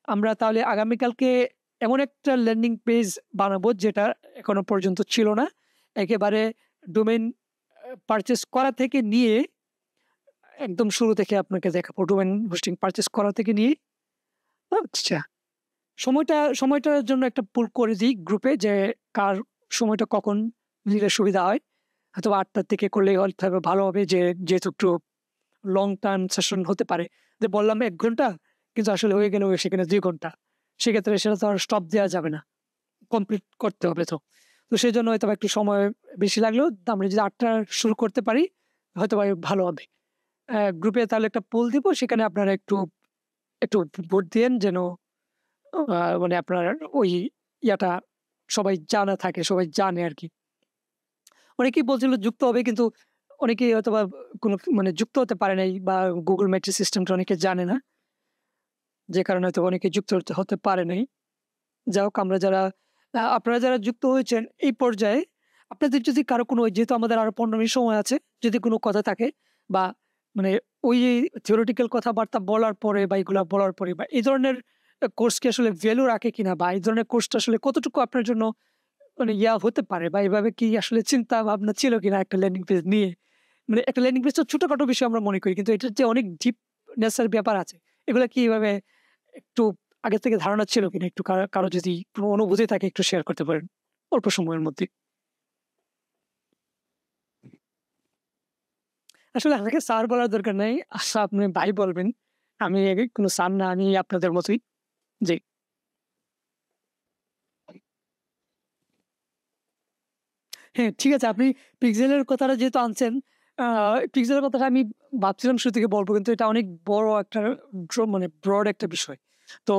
A: আমরা তাহলে আগামীকালকে এমন একটা ল্যান্ডিং পেজ বানাবো যেটা এখনো পর্যন্ত ছিল না। একেবারে ডোমেইন পারচেজ করা থেকে নিয়ে একদম শুরু থেকে আপনাকে দেখাবো। ডোমেইন হোস্টিং পারচেজ করা থেকে নিয়ে আচ্ছা। সময়টার জন্য একটা পুল করে দিই গ্রুপে যে কার সময়টা কখন দিলে সুবিধা হয়। হয়তোবা ৮ টার দিকে করলেই হয়তোবা ভালো হবে যেহেতু একটু লং টার্ম সেশন হতে পারে। যে বললাম ১ ঘন্টা কিন্তু আসলে হয়ে গেল সেখানে ২ ঘন্টা। সেক্ষেত্রে সেটা তো আর স্টপ দেয়া যাবে না। কমপ্লিট করতে হবে তো। তো সেজন্য হয়তোবা একটু সময় বেশি লাগলেও আমরা যদি ৮ টায় শুরু করতে পারি হয়তোবা ভালো হবে। গ্রুপে তাহলে একটা পোল দিব সেখানে আপনারা একটু ভোট দিয়েন যেন মানে আপনার ওই ইয়াটা সবাই জানা থাকে, সবাই জানে আরকি। অনেকেই বলছিল যুক্ত হবে কিন্তু অনেকেই হয়তোবা কোনো মানে যুক্ত হতে পারে নাই বা Google Meet সিস্টেমটা অনেকে জানে না। যে কারণে হয়তো অনেকে যুক্ত হতে পারে নাই। যাই হোক আমরা যারা আপনারা যারা যুক্ত হয়েছেন এই পর্যায়ে আপনাদের যদি কারো কোনো যেহেতু আমাদের আরো ১৫ মিনিট সময় আছে, যদি কোনো কথা থাকে বা মানে ওই থিওরিটিক্যাল কথাবার্তা বলার পরে বা এগুলা বলার পরে বা এই ধরনের কোর্স কি আসলে ভ্যালু রাখে কিনা বা এই ধরনের কোর্সটা আসলে কতটুকু আপনার জন্য মানে হতে পারে বা এভাবে কি আসলে চিন্তা ভাবনা ছিল কিনা একটা ল্যান্ডিং পেজ নিয়ে? মানে একটা ল্যান্ডিং পেজ তো ছোটখাটো বিষয় আমরা মনে করি। কিন্তু এটার যে অনেক ডিপনেস এর ব্যাপার আছে। এগুলা কি এভাবে একটু আগে থেকে ধারণা ছিল কিনা? একটু কারো যদি কোনো অনুভূতি থাকে একটু শেয়ার করতে পারেন। অল্প সময়ের মধ্যে। আসলে আমাকে স্যার বলার দরকার নাই। আচ্ছা আপনি ভাই বলবেন। আমি কোনো স্যার না, আমি আপনাদের মতোই। জি। হ্যাঁ, ঠিক আছে। আপনি পিক্সেলের কথাটা যেহেতু আনছেন, আ পিক্সেলের কথাটা আমি ভাবছিলাম শুরু থেকে বলব। কিন্তু এটা অনেক বড় একটা মানে ব্রড একটা বিষয়। তো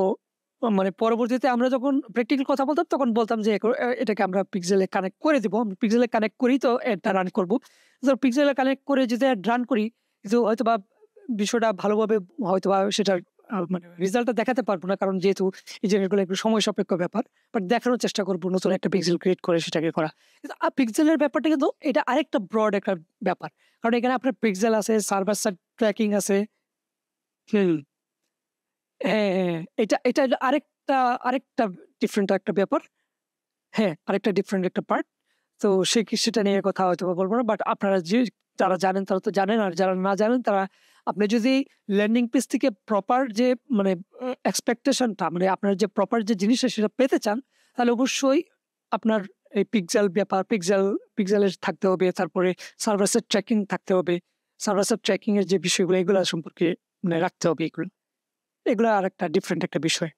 A: মানে পরবর্তীতে আমরা যখন প্র্যাকটিক্যাল কথা বলতাম তখন বলতাম যে এটাকে আমরা পিক্সেলে কানেক্ট করে দিব। আমরা পিক্সেলে কানেক্ট করেই তো এডটা রান করব। তো পিক্সেলে কানেক্ট করে যদি এড রান করি কিন্তু হয়তোবা বিষয়টা ভালোভাবে হয়তোবা সেটার মানে রেজাল্টটা দেখাতে পারব না। কারণ যেহেতু এই জিনিসগুলো একটু সময় সাপেক্ষ ব্যাপার। বাট দেখানোর চেষ্টা করব নতুন একটা পিক্সেল ক্রিয়েট করে সেটাকে করা। কিন্তু পিক্সেলের ব্যাপারটা কিন্তু এটা আরেকটা ব্রড একটা ব্যাপার। কারণ এখানে আপনার পিক্সেল আছে, সার্ভার সাইড ট্র্যাকিং আছে। হুম। হ্যাঁ, হ্যাঁ। এটা আরেকটা ডিফারেন্ট একটা ব্যাপার। হ্যাঁ, আরেকটা ডিফারেন্ট একটা পার্ট। তো সেটা নিয়ে কথা হয়তোবা বলব না। বাট আপনারা যারা জানেন তারা তো জানেন। আর যারা না জানেন তারা আপনি যদি ল্যান্ডিং পেজ থেকে প্রপার যে মানে এক্সপেকটেশন টা মানে আপনার যে প্রপার যে জিনিসটা সেটা পেতে চান, তাহলে অবশ্যই আপনার এই পিক্সেল ব্যাপার, পিক্সেলের থাকতে হবে। তারপরে সার্ভার সাইড ট্র্যাকিং থাকতে হবে। সার্ভার সাইড ট্র্যাকিং এর যে বিষয়গুলো এগুলা সম্পর্কে মানে রাখতে হবে এগুলো। এগুলা আরেকটা ডিফারেন্ট একটা বিষয়।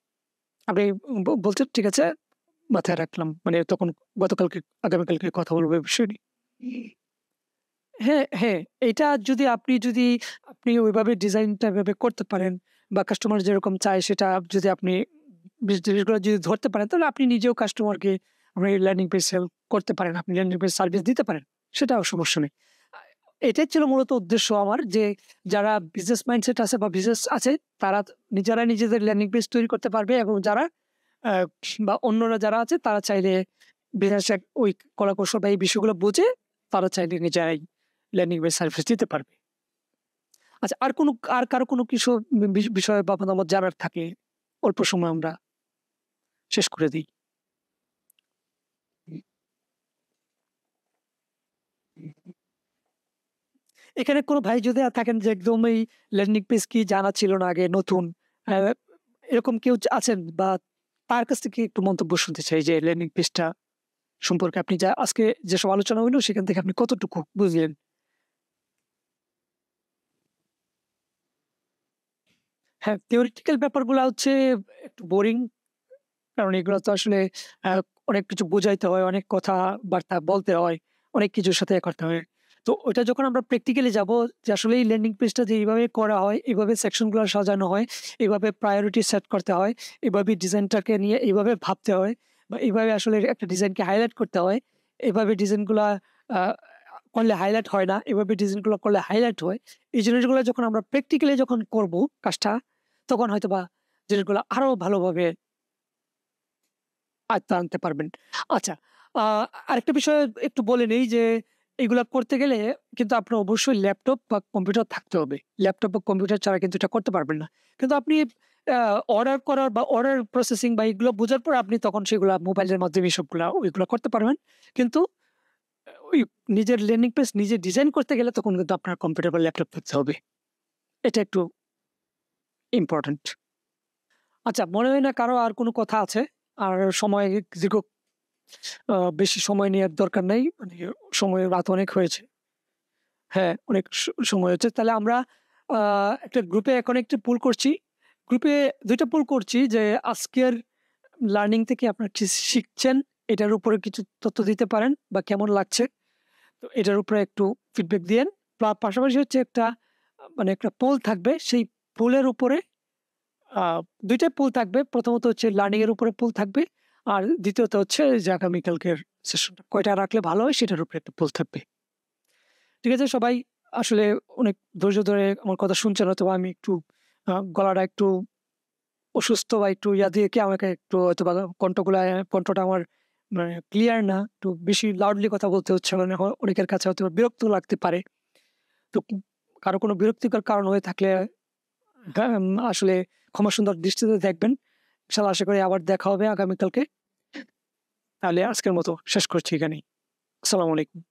A: আপনি বলছেন ঠিক আছে, মাথায় রাখলাম। মানে তখন আগামীকালকে কথা বলব এই বিষয় নিয়ে। হ্যাঁ, হ্যাঁ। এইটা যদি আপনি ওইভাবে ডিজাইনটা এভাবে করতে পারেন বা কাস্টমার যেরকম চায় সেটা যদি আপনি জিনিসগুলো যদি ধরতে পারেন তাহলে আপনি নিজেও কাস্টমারকে আপনি ল্যান্ডিং পেজ সেল করতে পারেন। আপনি ল্যান্ডিং পেজ সার্ভিস দিতে পারেন। সেটাও সমস্যা নেই। আ এটাই ছিল মূলত উদ্দেশ্য আমার যে যারা বিজনেস মাইন্ডসেট আছে বা বিজনেস আছে তারা নিজেরা নিজেদের ল্যান্ডিং পেজ তৈরি করতে পারবে এবং যারা আ বা অন্যরা যারা আছে তারা চাইলে বিজনেসের ওই কলাকৌশল বা এই বিষয়গুলো বুঝে তারা চাইলে নিজেরাই ল্যান্ডিং পেজ সার্ভিস দিতে পারবে। আচ্ছা আর কারো কোনো কিছু বিষয় বা মতামত জানার থাকে অল্প সময় আমরা শেষ করে দেই। এখানে কোনো ভাই যদি থাকেন যে একদমই ল্যান্ডিং পেজ কি জানা ছিল না আগে নতুন, আ এরকম কেউ আছেন বা তার কাছ থেকে একটু মন্তব্য শুনতে চাই যে ল্যান্ডিং পেজটা সম্পর্কে আপনি যা আজকে যেসব আলোচনা হইল সেখান থেকে আপনি কতটুকু বুঝলেন? হ্যাঁ, theoretical ব্যাপারগুলা হচ্ছে একটু বোরিং। কারণ এগুলো তো আসলে আ অনেক কিছু বুঝাইতে হয়, অনেক কথাবার্তা বলতে হয়, অনেক কিছুর সাথে করতে হয়। তো ওইটা যখন আমরা প্র্যাকটিক্যালি যাবো যে আসলে এই ল্যান্ডিং পেজটা যে এইভাবে করা হয়, এভাবে সেকশন গুলা সাজানো হয়, এভাবে প্রায়োরিটি সেট করতে হয়, এভাবে ডিজাইনটাকে নিয়ে এভাবে ভাবতে হয় বা এভাবে আসলে একটা ডিজাইনকে হাইলাইট করতে হয়। এভাবে ডিজাইনগুলা আ করলে হাইলাইট হয় না। এভাবে ডিজাইনগুলো করলে হাইলাইট হয়। এই জিনিসগুলো যখন আমরা প্র্যাকটিক্যালি যখন করব কাজটা, তখন হয়তোবা জিনিসগুলো আরো ভালোভাবে আয়ত্তে আনতে পারবেন। আচ্ছা, আ আরেকটা বিষয় একটু বলে নেই যে, এগুলা করতে গেলে কিন্তু আপনার অবশ্যই ল্যাপটপ বা কম্পিউটার থাকতে হবে। ল্যাপটপ বা কম্পিউটার ছাড়া কিন্তু এটা করতে পারবেন না। কিন্তু আপনি অর্ডার করার বা অর্ডার প্রসেসিং বা এগুলো বোঝার পর আপনি তখন সেগুলা মোবাইলের মাধ্যমে সবগুলা ওইগুলা করতে পারবেন। কিন্তু ওই নিজের ল্যান্ডিং পেজ নিজে ডিজাইন করতে গেলে তখন কিন্তু আপনার কম্পিউটার বা ল্যাপটপ থাকতে হবে। এটা একটু ইম্পোর্টেন্ট। আচ্ছা, মনে হয় না কারো আর কোনো কথা আছে? আর সময় দীর্ঘ বেশি সময় নেয়ার দরকার নাই। মানে সময় রাত অনেক হয়েছে। হ্যাঁ, অনেক সময় হচ্ছে। তাহলে আমরা আ একটা গ্রুপে এখন একটি পুল করছি। গ্রুপে ২ টা পুল করছি যে আজকের লার্নিং থেকে আপনারা কি শিখছেন? এটার উপরে কিছু তথ্য দিতে পারেন বা কেমন লাগছে? তো এটার উপরে একটু ফিডব্যাক দিয়েন। পাশাপাশি হচ্ছে একটা মানে একটা পোল থাকবে। সেই পোলের উপরে আ ২ টা পুল থাকবে। প্রথমত হচ্ছে লার্নিং এর উপরে পুল থাকবে। আর দ্বিতীয়ত হচ্ছে যে আগামীকালকের সেশনটা কয়টা রাখলে ভালো হয় সেটার উপরে একটা পুল থাকবে। ঠিক আছে? সবাই আসলে অনেক ধৈর্য ধরে আমার কথা শুনছেন, হয়তোবা আমি একটু গলাটা একটু অসুস্থ বা একটু দিয়ে কি আমাকে একটু হয়তোবা কণ্ঠটা আমার মানে ক্লিয়ার না। একটু বেশি লাউডলি কথা বলতে হচ্ছে। মানে অনেকের কাছে হয়তোবা বিরক্ত লাগতে পারে। তো কারো কোনো বিরক্তিকর কারণ হয়ে থাকলে আসলে ক্ষমা সুন্দর দৃষ্টিতে দেখবেন। ইনশাআল্লাহ আশা করি আবার দেখা হবে আগামীকালকে। তাহলে আজকের মতো শেষ করছি এখানেই। আসসালামু আলাইকুম।